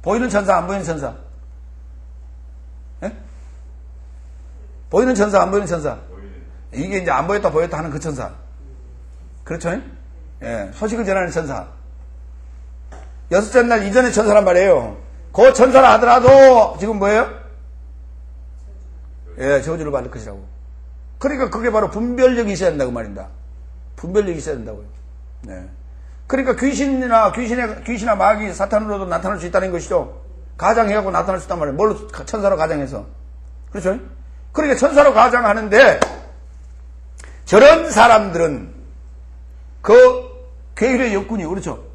보이는 천사, 안 보이는 천사? 예? 보이는 천사, 안 보이는 천사? 이게 이제 안 보였다 보였다 하는 그 천사. 그렇죠? 예, 소식을 전하는 천사. 여섯째 날 이전의 천사란 말이에요. 그 천사라 하더라도 지금 뭐예요? 예, 저주를 받을 것이라고. 그러니까 그게 바로 분별력이 있어야 된다고 말입니다. 분별력이 있어야 된다고요. 네. 그러니까 귀신이나 마귀, 사탄으로도 나타날 수 있다는 것이죠. 가장해갖고 나타날 수 있단 말이에요. 뭘로? 천사로 가장해서. 그렇죠? 그러니까 천사로 가장하는데, 저런 사람들은 그 괴일의 역군이, 그렇죠?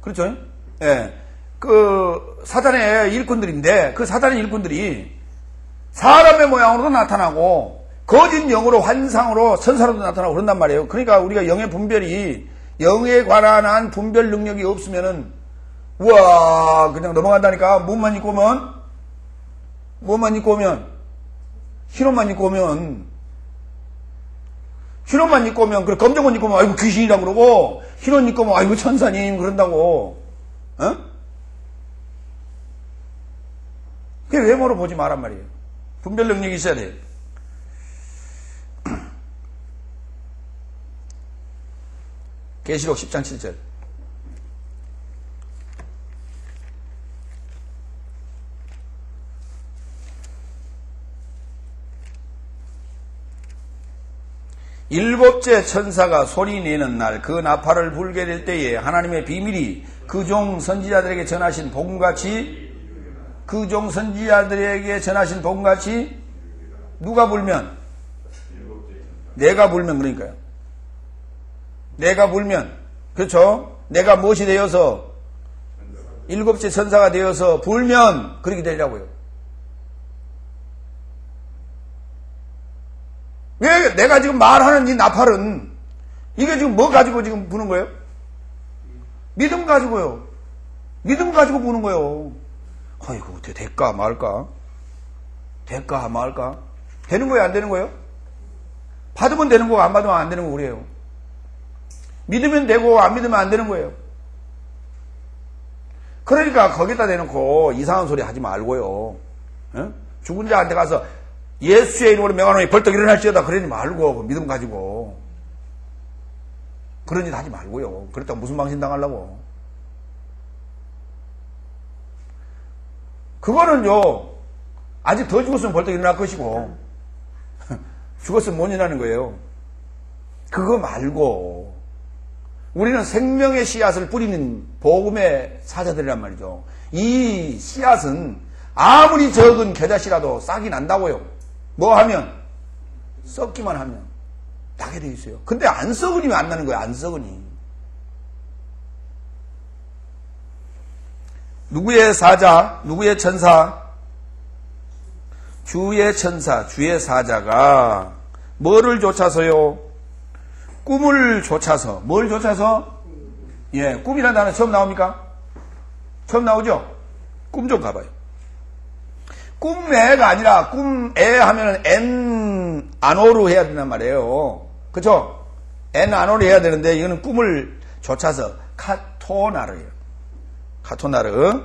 그렇죠? 예. 그 사탄의 일꾼들인데, 그 사탄의 일꾼들이 사람의 모양으로도 나타나고, 거짓 영으로, 환상으로, 천사로도 나타나고 그런단 말이에요. 그러니까 우리가 영의 분별이, 영에 관한 분별 능력이 없으면은, 우와, 그냥 넘어간다니까. 몸만 입고 오면, 흰옷만 입고 오면, 그래, 검정 옷 입고 오면, 아이고, 귀신이라고 그러고, 흰옷 입고 오면, 아이고, 천사님, 그런다고. 어? 그게 외모로 보지 말란 말이에요. 분별 능력이 있어야 돼요. 계시록 10장 7절. 일곱째 천사가 소리내는 날 그 나팔을 불게 될 때에 하나님의 비밀이 그 종 선지자들에게 전하신 복음같이 누가 불면? 내가 불면 그러니까요. 내가 불면 그렇죠? 내가 무엇이 되어서 일곱째 천사가 되어서 불면 그렇게 되리라고요. 왜 내가 지금 말하는 이 나팔은 이게 지금 뭐 가지고 지금 부는 거예요? 믿음 가지고요. 믿음 가지고 부는 거예요. 아이고 어떻게 될까 말까? 될까 말까? 되는 거예요 안 되는 거예요? 받으면 되는 거고 안 받으면 안 되는 거고 그래요. 믿으면 되고 안 믿으면 안 되는 거예요. 그러니까 거기다 대놓고 이상한 소리 하지 말고요. 어? 죽은 자한테 가서 예수의 이름으로 명하노니 벌떡 일어날지어다 그러지 말고 믿음 가지고 그런 짓 하지 말고요. 그렇다고 무슨 망신 당하려고. 그거는요 아직 더 죽었으면 벌떡 일어날 것이고 죽었으면 못 일어나는 거예요. 그거 말고 우리는 생명의 씨앗을 뿌리는 복음의 사자들이란 말이죠. 이 씨앗은 아무리 적은 겨자씨라도 싹이 난다고요. 뭐 하면? 썩기만 하면 나게 되어 있어요. 근데 안 썩으니 왜 안 나는 거예요? 안 썩으니. 누구의 사자? 누구의 천사? 주의 천사, 주의 사자가 뭐를 쫓아서요? 꿈을 쫓아서. 뭘 쫓아서? 예, 꿈이라는 단어 처음 나옵니까? 처음 나오죠? 꿈 좀 가봐요. 꿈애가 아니라 꿈애 하면 엔 아노르 해야 된단 말이에요. 그쵸? 엔 아노르 해야 되는데 이거는 꿈을 쫓아서 카토나르예요. 카토나르.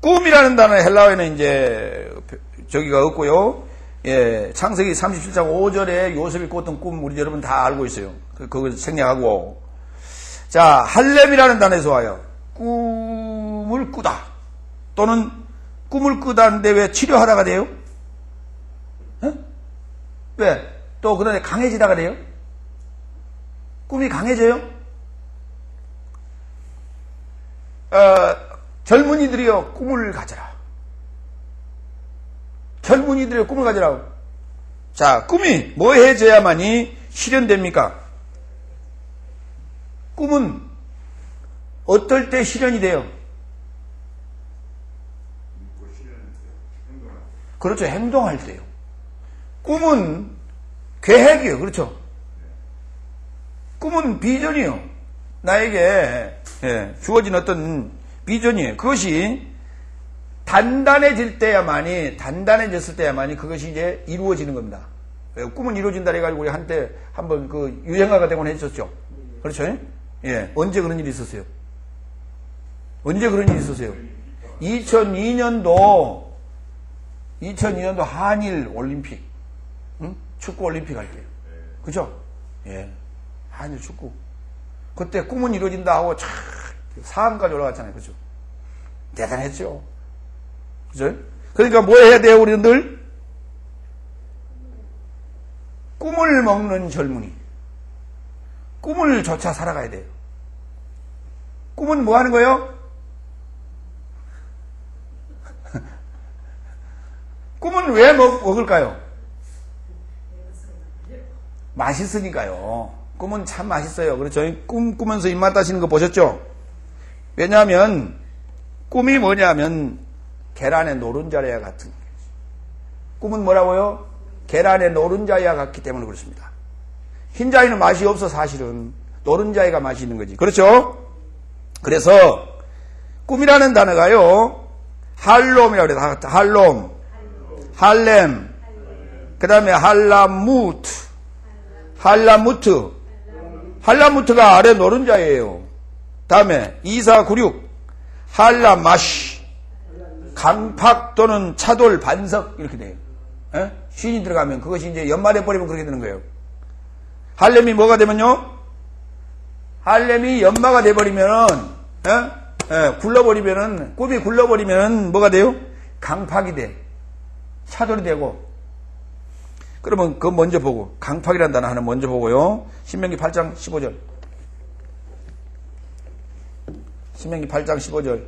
꿈이라는 단어는 헬라어에는 이제 저기가 없고요. 예, 창세기 37장 5절에 요셉이 꿨던 꿈 우리 여러분 다 알고 있어요. 그걸 생략하고. 자, 할렘이라는 단어에서 와요. 꿈을 꾸다. 또는 꿈을 꾸다는데 왜 치료하다가 돼요? 어? 왜? 또 그다음에 강해지다가 돼요? 꿈이 강해져요? 젊은이들이여 꿈을 가져라. 젊은이들이여 꿈을 가져라. 자, 꿈이 뭐 해져야만이 실현됩니까? 꿈은 어떨 때 실현이 돼요? 그렇죠. 행동할 때요. 꿈은 계획이에요. 그렇죠. 꿈은 비전이요. 나에게 주어진 어떤 비전이에요. 그것이 단단해졌을 때야만이 그것이 이제 이루어지는 겁니다. 꿈은 이루어진다 해가지고 우리 한때 한번 그 유행가가 되곤 했었죠. 그렇죠. 예. 언제 그런 일이 있었어요? 2002년도 한일 올림픽, 응? 축구 올림픽 할 때요. 그죠? 예. 한일 축구. 그때 꿈은 이루어진다 하고 촥 사암까지 올라갔잖아요. 그죠? 대단했죠. 그죠? 그러니까 뭐 해야 돼요, 우리는 늘? 꿈을 먹는 젊은이. 꿈을 쫓아 살아가야 돼요. 꿈은 뭐 하는 거예요? 꿈은 왜 먹을까요? 맛있으니까요. 꿈은 참 맛있어요. 그렇죠? 꿈 꾸면서 입맛 다시는 거 보셨죠? 왜냐하면 꿈이 뭐냐면 계란의 노른자와 같은 거예요. 꿈은 뭐라고요? 계란의 노른자와 같기 때문에 그렇습니다. 흰자위는 맛이 없어 사실은. 노른자위가 맛이 있는 거지. 그렇죠? 그래서 꿈이라는 단어가요. 할롬이라고 그래요. 할롬, 할렘, 그 다음에 할라무트, 할라무트가 아래 노른자예요. 다음에 2496 할라마시, 강팍 또는 차돌 반석 이렇게 돼요. 에? 쉰이 들어가면 그것이 이제 연말해 버리면 그렇게 되는 거예요. 할렘이 뭐가 되면요? 할렘이 연마가 돼버리면은, 굴러버리면은, 꿈이 굴러버리면은 뭐가 돼요? 강팍이 돼. 차돌이 되고. 그러면 그거 먼저 보고, 강팍이라는 단어 하나 먼저 보고요. 신명기 8장 15절. 신명기 8장 15절.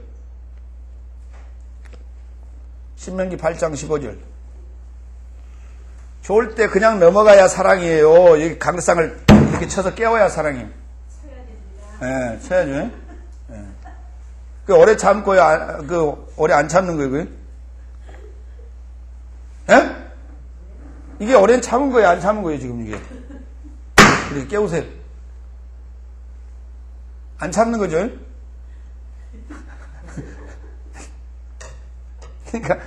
신명기 8장 15절. 좋을 때 그냥 넘어가야 사랑이에요. 여기 강상을 이렇게 쳐서 깨워야 사랑이에요. 예, 쳐야죠. 예. 그 오래 참고요. 오래 안 참는 거예요, 그게? 예? 이게 오래 참은 거예요, 안 참은 거예요, 지금 이게? 이렇게 깨우세요. 안 참는 거죠? 그러니까,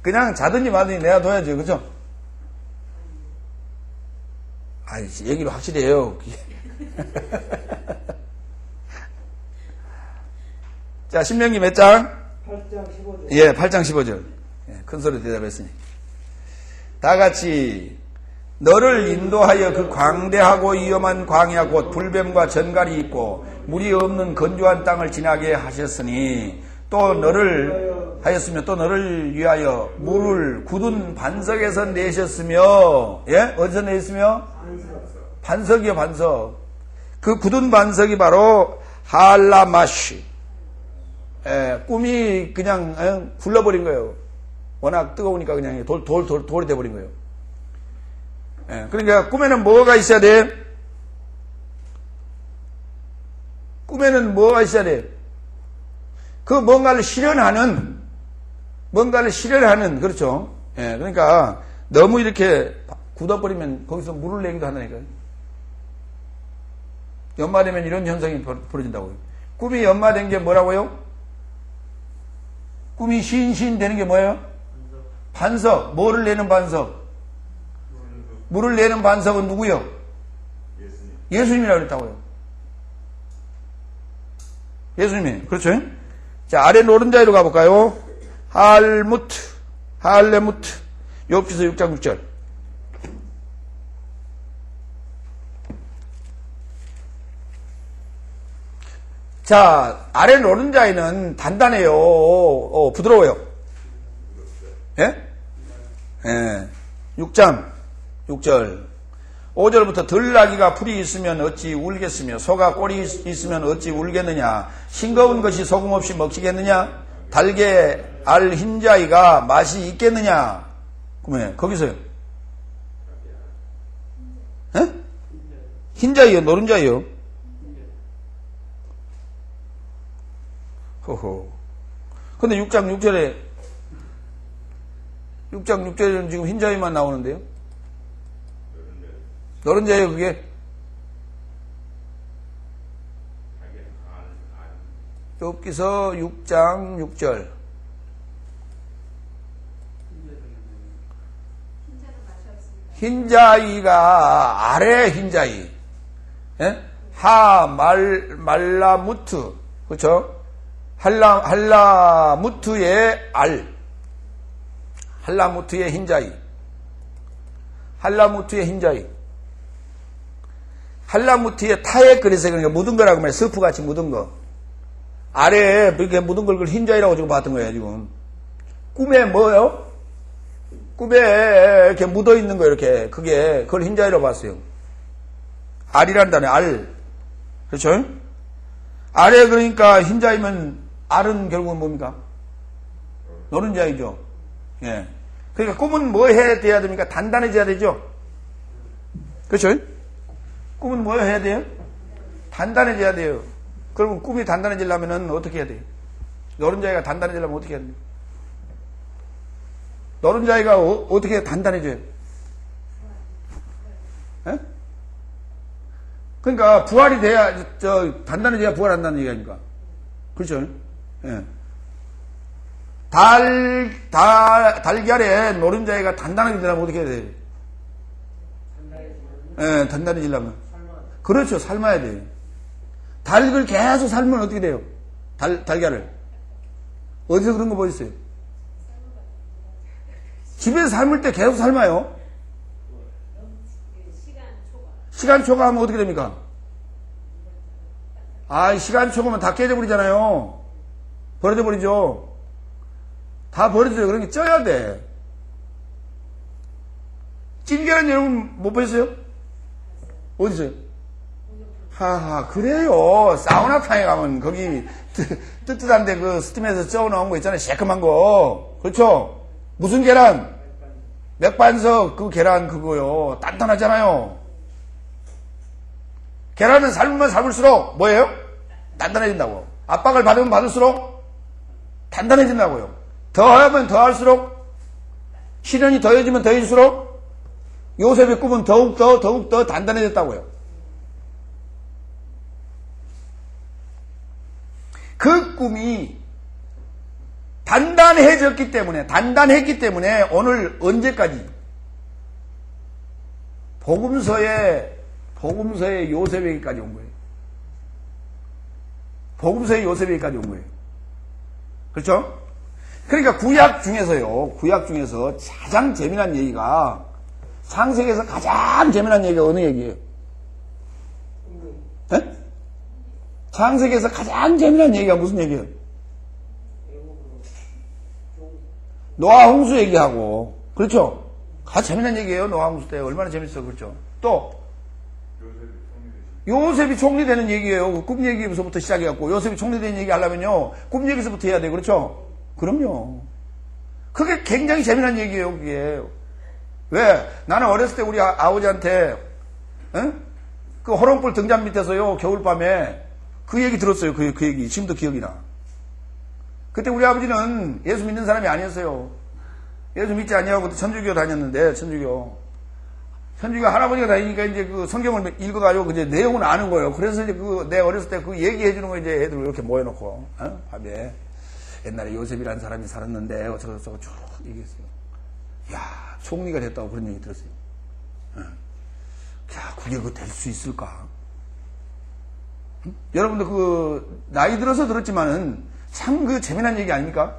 그냥 자든지 말든지 내놔둬야죠, 그죠? 아이, 얘기를 확실히 해요. 자, 신명기 몇 장? 8장 15절. 예, 8장 15절. 예, 큰 소리 대답했으니. 다 같이, 너를 인도하여 그 광대하고 위험한 광야 곧 불뱀과 전갈이 있고 물이 없는 건조한 땅을 지나게 하셨으니 또 너를 하였으며 또 너를 위하여 물을 굳은 반석에서 내셨으며, 예? 어디서 내셨으며? 반석이요, 반석. 그 굳은 반석이 바로 할라마시. 예, 꿈이 그냥 굴러버린 거예요. 워낙 뜨거우니까 그냥 돌이 돼버린 거예요. 예, 그러니까 꿈에는 뭐가 있어야 돼? 꿈에는 뭐가 있어야 돼? 그 뭔가를 실현하는, 그렇죠? 예, 그러니까 너무 이렇게 굳어버리면 거기서 물을 내기도 한다니까요. 연마되면 이런 현상이 벌어진다고요. 꿈이 연마된 게 뭐라고요? 꿈이 시인 되는 게 뭐예요? 반석. 뭐를 내는 반석? 물을 내는 반석은 누구요? 예수님이라고 그랬다고요. 예수님이. 그렇죠? 자, 아래 노른자위로 가볼까요? 할레무트. 욥기서 6장 6절. 자, 아래 노른자위는 단단해요. 부드러워요. 예? 예. 6장 6절. 5절부터 들나귀가 풀이 있으면 어찌 울겠으며 소가 꼴이 있으면 어찌 울겠느냐. 싱거운 것이 소금 없이 먹히겠느냐. 달게 알 흰자위가 맛이 있겠느냐. 그러면 거기서요. 예? 흰자위요, 노른자위요. 허허. 근데 6장 6절에는 지금 흰자위만 나오는데요. 노른자예요, 그게. 욥기서 6장 6절. 흰자위가 아래 흰자위. 예? 말라무트. 그렇죠? 할라무트의 알. 할라무트의 흰자위. 한라무티에 타액 그래서 그러니까 묻은 거라고 말이야. 스프같이 묻은 거. 아래에 이렇게 묻은 걸 그걸 흰자이라고 지금 봤던 거예요, 지금. 꿈에 뭐예요? 꿈에 이렇게 묻어 있는 거, 이렇게. 그걸 흰자이라고 봤어요. 알이란 단어, 알. 그렇죠? 알에 그러니까 흰자이면 알은 결국은 뭡니까? 노른자이죠. 예. 그러니까 꿈은 뭐 해야 됩니까? 단단해져야 되죠? 그렇죠? 꿈은 뭐 해야 돼요? 단단해져야 돼요. 그러면 꿈이 단단해지려면 어떻게 해야 돼요? 노른자이가 단단해지려면 어떻게 해야 돼요? 노른자이가 어떻게 단단해져요? 예? 그러니까 부활이 돼야 단단해져야 부활한다는 얘기 아닙니까? 그렇죠? 예. 달걀에 노른자이가 단단해지려면 어떻게 해야 돼요? 예, 단단해지려면. 그렇죠. 삶아야 돼요. 닭을 계속 삶으면 어떻게 돼요? 달걀을. 어디서 그런 거 보셨어요? 집에서 삶을 때 계속 삶아요. 시간 초과하면 어떻게 됩니까? 시간 초과하면 다 깨져버리잖아요. 버려져버리죠. 다 버려져요. 그러니까 쪄야 돼. 찐계란 여러분 못 보셨어요? 어디서요? 그래요. 사우나탕에 가면 거기 뜨뜻한데 그 스팀에서 쪄 나온 거 있잖아요. 새콤한 거. 그렇죠? 무슨 계란? 맥반석 그 계란 그거요. 단단하잖아요. 계란은 삶으면 삶을수록 뭐예요? 단단해진다고. 압박을 받으면 받을수록 단단해진다고요. 더하면 더할수록 시련이 더해지면 더해질수록 요셉의 꿈은 더욱 단단해졌다고요. 그 꿈이 단단했기 때문에 오늘 언제까지 복음서의 요셉에게까지 온 거예요. 복음서의 요셉에게까지 온 거예요. 그렇죠? 그러니까 구약 중에서 가장 재미난 얘기가 창세기에서 가장 재미난 얘기가 어느 얘기예요? 네? 창세기에서 가장 재미난 얘기가 무슨 얘기예요? 노아 홍수 얘기하고, 그렇죠? 가장 재미난 얘기예요. 노아 홍수 때 얼마나 재밌어, 그렇죠? 또 요셉이 총리되는 얘기예요. 꿈 얘기부터 시작해갖고 요셉이 총리되는 얘기 하려면요 꿈 얘기서부터 해야 돼요. 그렇죠? 그럼요. 그게 굉장히 재미난 얘기예요. 그게 왜? 나는 어렸을 때 우리 아버지한테 그 호롱불 등잔 밑에서요 겨울밤에 그 얘기 들었어요. 그 얘기 지금도 기억이 나. 그때 우리 아버지는 예수 믿는 사람이 아니었어요. 예수 믿지 아니하고 천주교 다녔는데 천주교 할아버지가 다니니까 이제 그 성경을 읽어가지고 이제 내용은 아는 거예요. 그래서 이제 내 어렸을 때 그 얘기해주는 거 이제 애들 이렇게 모여놓고, 밤에 옛날에 요셉이라는 사람이 살았는데 어쩌고저쩌고 쭉 얘기했어요. 야, 총리가 됐다고 그런 얘기 들었어요. 야, 그게 그거 될 수 있을까? 여러분들 그, 나이 들어서 들었지만은 참 그 재미난 얘기 아닙니까?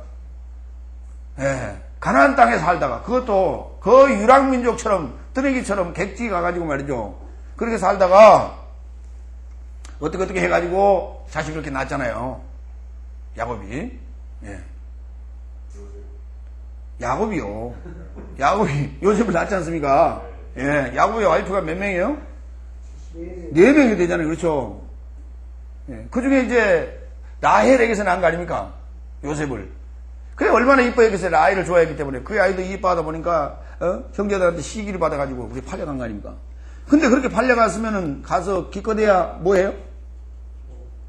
예. 가나안 땅에 살다가 그것도 그 유랑민족처럼 뜨내기처럼 객지 가가지고 말이죠. 그렇게 살다가 어떻게 해가지고 자식을 이렇게 낳았잖아요. 야곱이. 예. 야곱이 요셉을 낳지 않습니까? 예. 야곱의 와이프가 몇 명이에요? 4명이 되잖아요. 그렇죠? 예. 그 중에 이제 라헬에게서 낳은 거 아닙니까? 요셉을. 그게 얼마나 이뻐했겠어요. 아이를 좋아했기 때문에. 그 아이도 이뻐하다 보니까, 형제들한테 시기를 받아가지고 그렇게 팔려간 거 아닙니까? 근데 그렇게 팔려갔으면은 가서 기껏해야 뭐예요?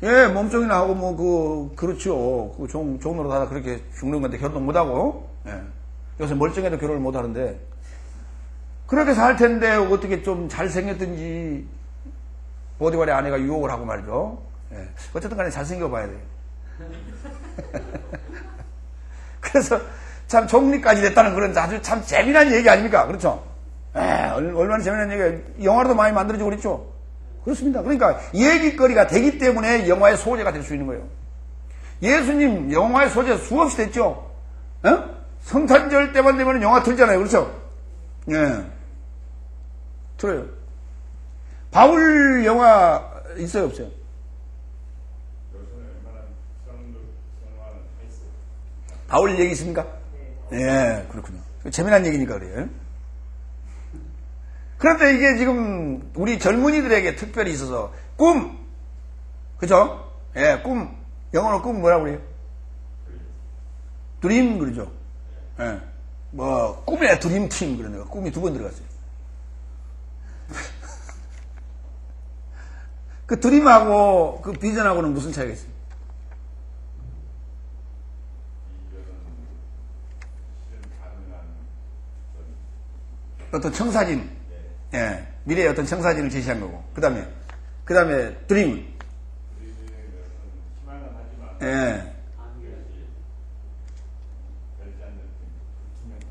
예, 몸종이나 하고 그렇죠. 그 종로로 하다 그렇게 죽는 건데 결혼 못하고, 예. 요새 멀쩡해도 결혼을 못 하는데. 그렇게 살 텐데 어떻게 좀 잘생겼든지 보디발의 아내가 유혹을 하고 말이죠. 예. 어쨌든 간에 잘생겨 봐야 돼요. 그래서 참 총리까지 됐다는 그런 아주 참 재미난 얘기 아닙니까? 그렇죠? 얼마나 재미난 얘기예요. 영화로도 많이 만들어지고 그랬죠? 그렇습니다. 그러니까 얘기거리가 되기 때문에 영화의 소재가 될 수 있는 거예요. 예수님 영화의 소재 수없이 됐죠? 성탄절 때만 되면 영화 틀잖아요. 그렇죠? 예. 틀어요. 바울 영화 있어요, 없어요? 요새는 웬만한 성화는 다 있어요. 바울 얘기 있습니까? 네, 그렇군요. 재미난 얘기니까 그래요. 그런데 이게 지금 우리 젊은이들에게 특별히 있어서 꿈, 그죠? 예, 꿈. 영어로 꿈 뭐라고 그래요? 드림, 그러죠? 예. 뭐, 꿈의 드림팀, 그러네요. 꿈이 두 번 들어갔어요. 그 드림하고 그 비전하고는 무슨 차이가 있어요? 어떤 청사진, 예, 미래의 어떤 청사진을 제시한 거고, 그 다음에 드림은, 희망은 하지만 예, 되지 않는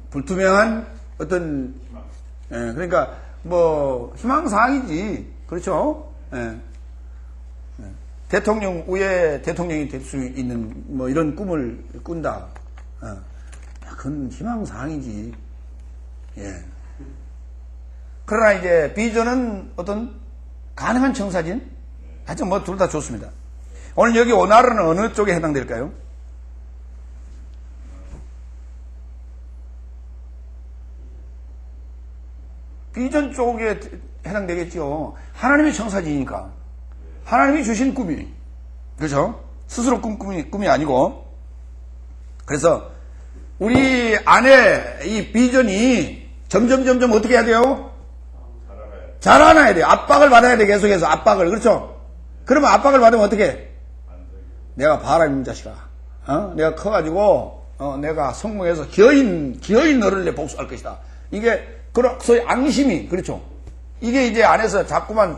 불투명한 어떤, 희망. 예, 그러니까 뭐 희망사항이지, 그렇죠? 예. 예. 대통령 후에 대통령이 될 수 있는 뭐 이런 꿈을 꾼다. 야, 그건 희망사항이지. 예. 그러나 이제 비전은 어떤 가능한 청사진? 하여튼 뭐 둘 다 좋습니다. 오늘 여기 오나르는 어느 쪽에 해당될까요? 비전 쪽에 해당되겠죠. 하나님의 청사진이니까. 하나님이 주신 꿈이. 그렇죠? 스스로 꿈이 아니고. 그래서 우리 안에 이 비전이 점점 어떻게 해야 돼요? 자라나야 돼요. 압박을 받아야 돼, 계속해서. 압박을. 그렇죠? 그러면 압박을 받으면 어떻게 해? 내가 봐라, 이 자식아. 내가 커가지고, 내가 성공해서 기어인 너를 내 복수할 것이다. 이게, 소위 앙심이, 그렇죠? 이게 이제 안에서 자꾸만,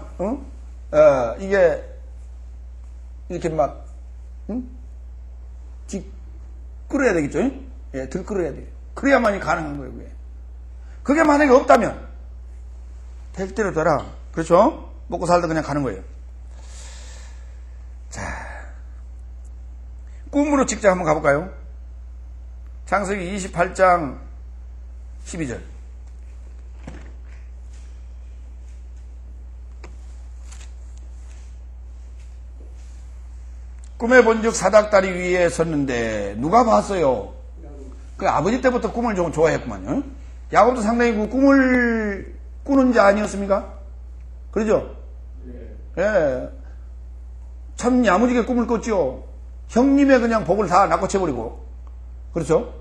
이게, 이렇게 막, 끌어야 되겠죠? 예, 들끓어야 돼요. 그래야만이 가능한 거예요, 그게. 그게 만약에 없다면, 될 대로 되라. 그렇죠? 먹고 살다 그냥 가는 거예요. 자, 꿈으로 직접 한번 가볼까요? 창세기 28장 12절. 꿈에 본즉 사닥다리 위에 섰는데 누가 봤어요? 그 아버지 때부터 꿈을 좀 좋아했구만요. 야곱도 상당히 그 꿈을 꾸는 자 아니었습니까? 그러죠? 예. 참 야무지게 꿈을 꿨죠. 형님의 그냥 복을 다 낚아채버리고. 그렇죠?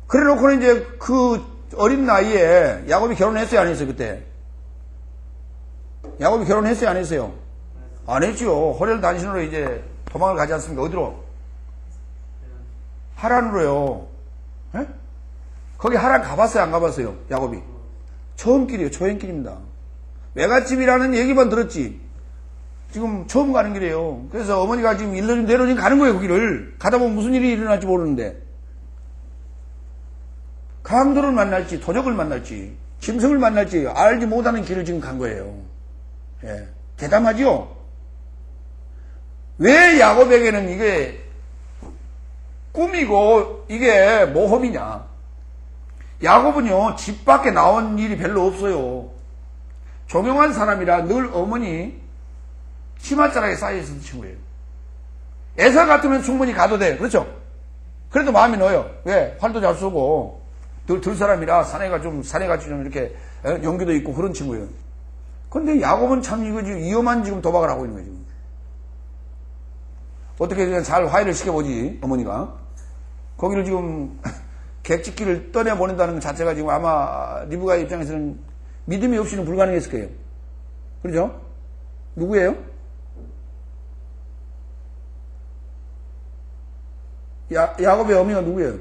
그래 놓고는 이제 그 어린 나이에 야곱이 결혼했어요, 안 했어요, 그때? 야곱이 결혼했어요, 안 했어요? 안 했죠. 호렐 단신으로 이제 도망을 가지 않습니까? 어디로? 하란으로요. 예? 거기 하란 가봤어요, 안 가봤어요? 야곱이? 처음 길이에요, 초행길입니다. 외갓집이라는 얘기만 들었지. 지금 처음 가는 길이에요. 그래서 어머니가 지금 일로 좀 내려 좀 가는 거예요, 그 길을. 가다 보면 무슨 일이 일어날지 모르는데. 강도를 만날지, 도적을 만날지, 짐승을 만날지, 알지 못하는 길을 지금 간 거예요. 예. 대담하죠? 왜 야곱에게는 이게 꿈이고 이게 모험이냐? 야곱은요, 집 밖에 나온 일이 별로 없어요. 조용한 사람이라 늘 어머니 치맛자락에 쌓여있었던 친구예요. 에사 같으면 충분히 가도 돼. 그렇죠? 그래도 마음이 놓여요. 왜? 활도 잘 쏘고, 들 사람이라 사내같이 좀 이렇게 용기도 있고 그런 친구예요. 근데 야곱은 참 이거 지금 위험한 지금 도박을 하고 있는 거예요, 지금. 어떻게 그냥 잘 화해를 시켜보지, 어머니가. 거기를 지금 객짓기를 떠내보낸다는 것 자체가 지금 아마 리브가 입장에서는 믿음이 없이는 불가능했을 거예요. 그렇죠? 누구예요? 야곱의 어머니가 누구예요?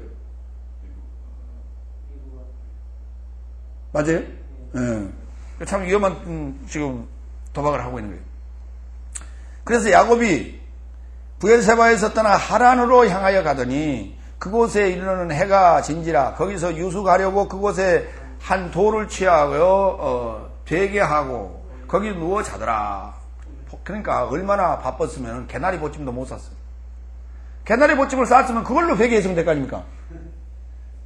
맞아요? 예. 참 위험한 지금 도박을 하고 있는 거예요. 그래서 야곱이 부엘세바에서 떠나 하란으로 향하여 가더니 그곳에 이르는 해가 진지라 거기서 유숙하려고 그곳에 한 돌을 취하여 되게 하고 거기 누워 자더라. 그러니까 얼마나 바빴으면 개나리 보찜도 못 샀어요. 개나리 보찜을 쌌으면 그걸로 회개했으면 될 거 아닙니까?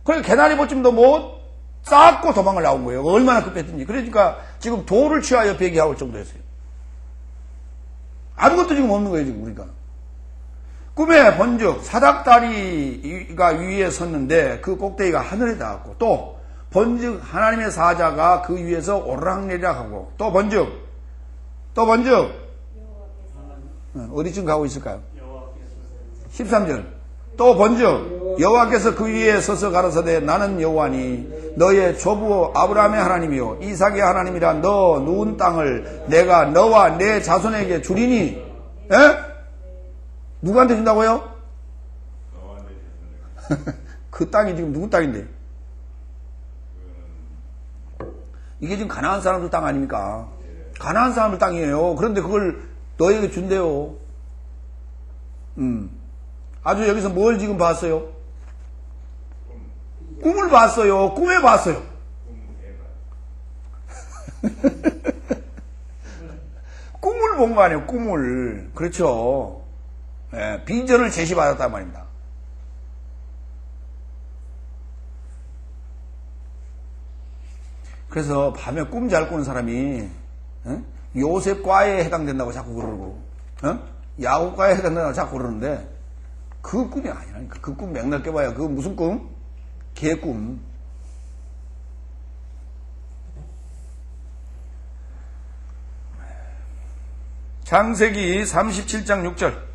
그러니까 개나리 보찜도 못 쌓고 도망을 나온 거예요. 얼마나 급했든지. 그러니까 지금 돌을 취하여 회개할 정도였어요. 아무것도 지금 없는 거예요, 지금 우리가. 꿈에 본즉 사닥다리가 위에 섰는데 그 꼭대기가 하늘에 닿았고, 또 본즉 하나님의 사자가 그 위에서 오르락내리락 하고, 또 본즉 어디쯤 가고 있을까요? 13절. 또 본즉 여호와께서 그 위에 서서 가라사대 나는 여호와니 너의 조부 아브라함의 하나님이요 이삭의 하나님이라 너 누운 땅을 내가 너와 내 자손에게 주리니. 에? 누구한테 준다고요? 그 땅이 지금 누구 땅인데? 이게 지금 가나안 사람들 땅 아닙니까? 가나안 사람들 땅이에요. 그런데 그걸 너에게 준대요. 아주 여기서 뭘 지금 봤어요? 꿈을 봤어요. 꿈에 봤어요. 꿈을 본 거 아니에요. 꿈을. 그렇죠. 예, 비전을 제시받았단 말입니다. 그래서 밤에 꿈 잘 꾸는 사람이 요셉과에 해당된다고 자꾸 그러고 야곱과에 해당된다고 자꾸 그러는데 그 꿈이 아니라니까. 그 꿈 맥락 껴봐야 그거 무슨 꿈? 개꿈. 창세기 37장 6절.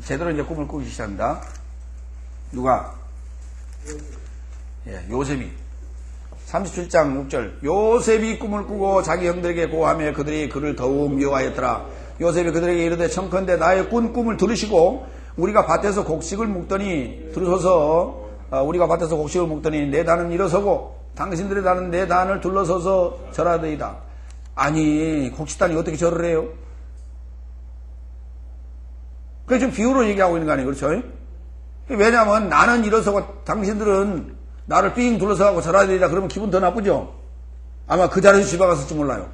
제대로 이제 꿈을 꾸기 시작합니다. 누가? 예, 요셉이. 37장 6절. 요셉이 꿈을 꾸고 자기 형들에게 고하며 그들이 그를 더욱 미워하였더라. 요셉이 그들에게 이르되 청컨대 나의 꾼 꿈을 들으시고 우리가 밭에서 곡식을 묵더니 들으소서. 우리가 밭에서 곡식을 묵더니 내 단은 일어서고 당신들의 단은 내 단을 둘러서서 절하더이다. 아니 곡식단이 어떻게 절을 해요? 그게 지금 비유로 얘기하고 있는 거 아니에요? 그렇죠? 왜냐하면 나는 일어서고 당신들은 나를 삥 둘러서고 절하더이다. 그러면 기분 더 나쁘죠? 아마 그 자리에서 집에 갔을지 몰라요.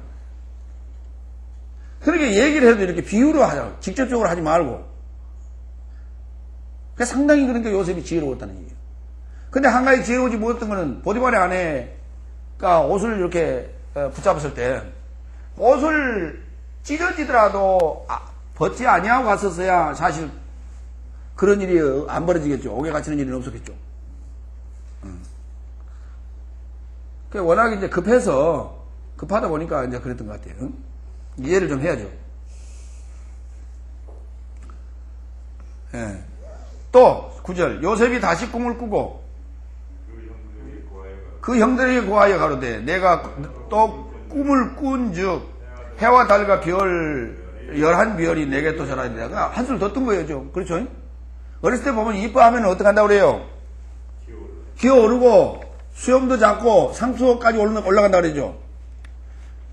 그렇게 얘기를 해도 이렇게 비유로 하자. 직접적으로 하지 말고. 상당히 그러니까 요셉이 지혜로웠다는 얘기예요. 근데 한 가지 지혜로우지 못했던 거는 보디발의 아내가 옷을 이렇게 붙잡았을 때 옷을 찢어지더라도 벗지 아니하고 갔었어야 사실 그런 일이 안 벌어지겠죠. 옥에 갇히는 일은 없었겠죠. 워낙 이제 급하다 보니까 이제 그랬던 것 같아요. 이해를 좀 해야죠. 예. 또 9절 요셉이 다시 꿈을 꾸고 그 형들에게 고하여 가로되 내가 또 꿈을 꾼즉 해와 달과 별 11별이 내게 또 절하야 되다가 한술 더 뜬 거예요. 좀. 그렇죠? 어렸을 때 보면 이뻐하면 어떻게 한다고 그래요? 기어오르고 수염도 작고 상수까지 올라간다고 그러죠.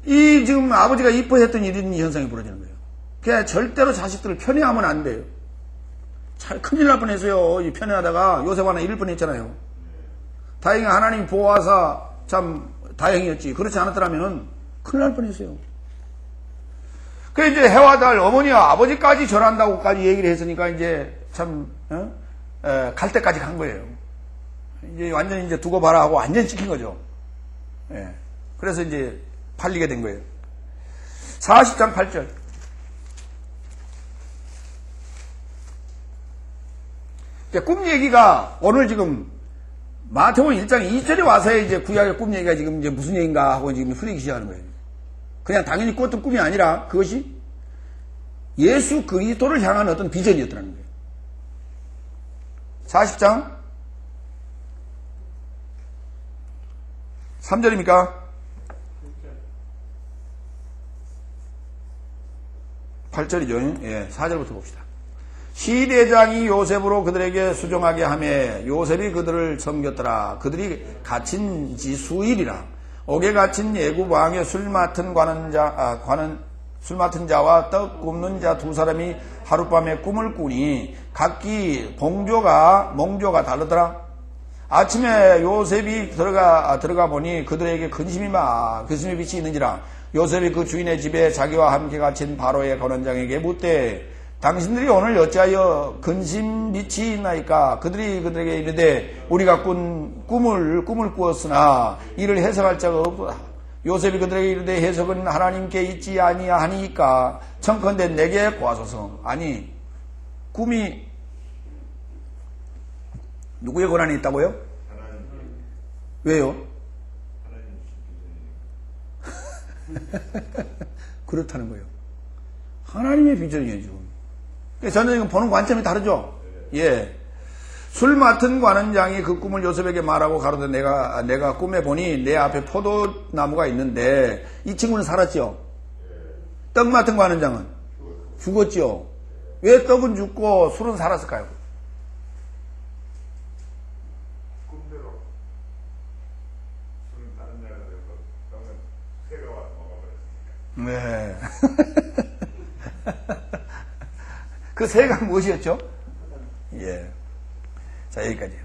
이 지금 아버지가 이뻐했던 이런 현상이 벌어지는 거예요. 그러니까 절대로 자식들을 편애하면 안 돼요. 큰일 날 뻔했어요. 이 편애하다가 요셉 하나 잃을 뻔했잖아요. 다행히 하나님 보호하사 참 다행이었지. 그렇지 않았더라면 큰일 날 뻔했어요. 그 이제 해와 달 어머니와 아버지까지 절한다고까지 얘기를 했으니까 이제 참 갈 때까지 간 거예요. 이제 완전히 이제 두고 봐라 하고 완전히 찍힌 거죠. 예. 그래서 이제 팔리게 된 거예요. 40장 8절. 꿈 얘기가 오늘 지금 마태복음 1장 2절에 와서 이제 구약의 꿈 얘기가 지금 이제 무슨 얘기인가 하고 지금 흐리기 시작하는 거예요. 그냥 당연히 꿨던 꿈이 아니라 그것이 예수 그리스도를 향한 어떤 비전이었다는 거예요. 40장 3절입니까? 8절이죠. 예, 4절부터 봅시다. 시대장이 요셉으로 그들에게 수종하게 하매 요셉이 그들을 섬겼더라. 그들이 갇힌 지 수일이라. 옥에 갇힌 예굽 왕의 술 맡은 자와 떡 굽는 자 두 사람이 하룻밤에 꿈을 꾸니 각기 몽조가 다르더라. 아침에 요셉이 들어가 보니 그들에게 근심이 빛이 있는지라. 요셉이 그 주인의 집에 자기와 함께 갇힌 바로의 권원장에게 묻되 당신들이 오늘 어찌하여 근심 빛이 있나이까? 그들이 그들에게 이르되 우리가 꿈을 꾸었으나 이를 해석할 자가 없다. 요셉이 그들에게 이르되 해석은 하나님께 있지 아니하니까 청컨대 내게 구하소서. 아니 꿈이 누구의 권한이 있다고요? 하나님 왜요? 하나님 비전이니까. 그렇다는 거예요. 하나님의 비전이에요. 그러니까 저는 보는 관점이 다르죠. 예. 술 맡은 관원장이 그 꿈을 요셉에게 말하고 가로되 내가 꿈에 보니 내 앞에 포도나무가 있는데 이 친구는 살았죠. 떡 맡은 관원장은 죽었죠. 왜 떡은 죽고 술은 살았을까요? 꿈대로 술은 다른 나라에서 떡은 새가 와서 먹어버렸으니까. 네. 그 새가 무엇이었죠? 예. 자, 여기까지.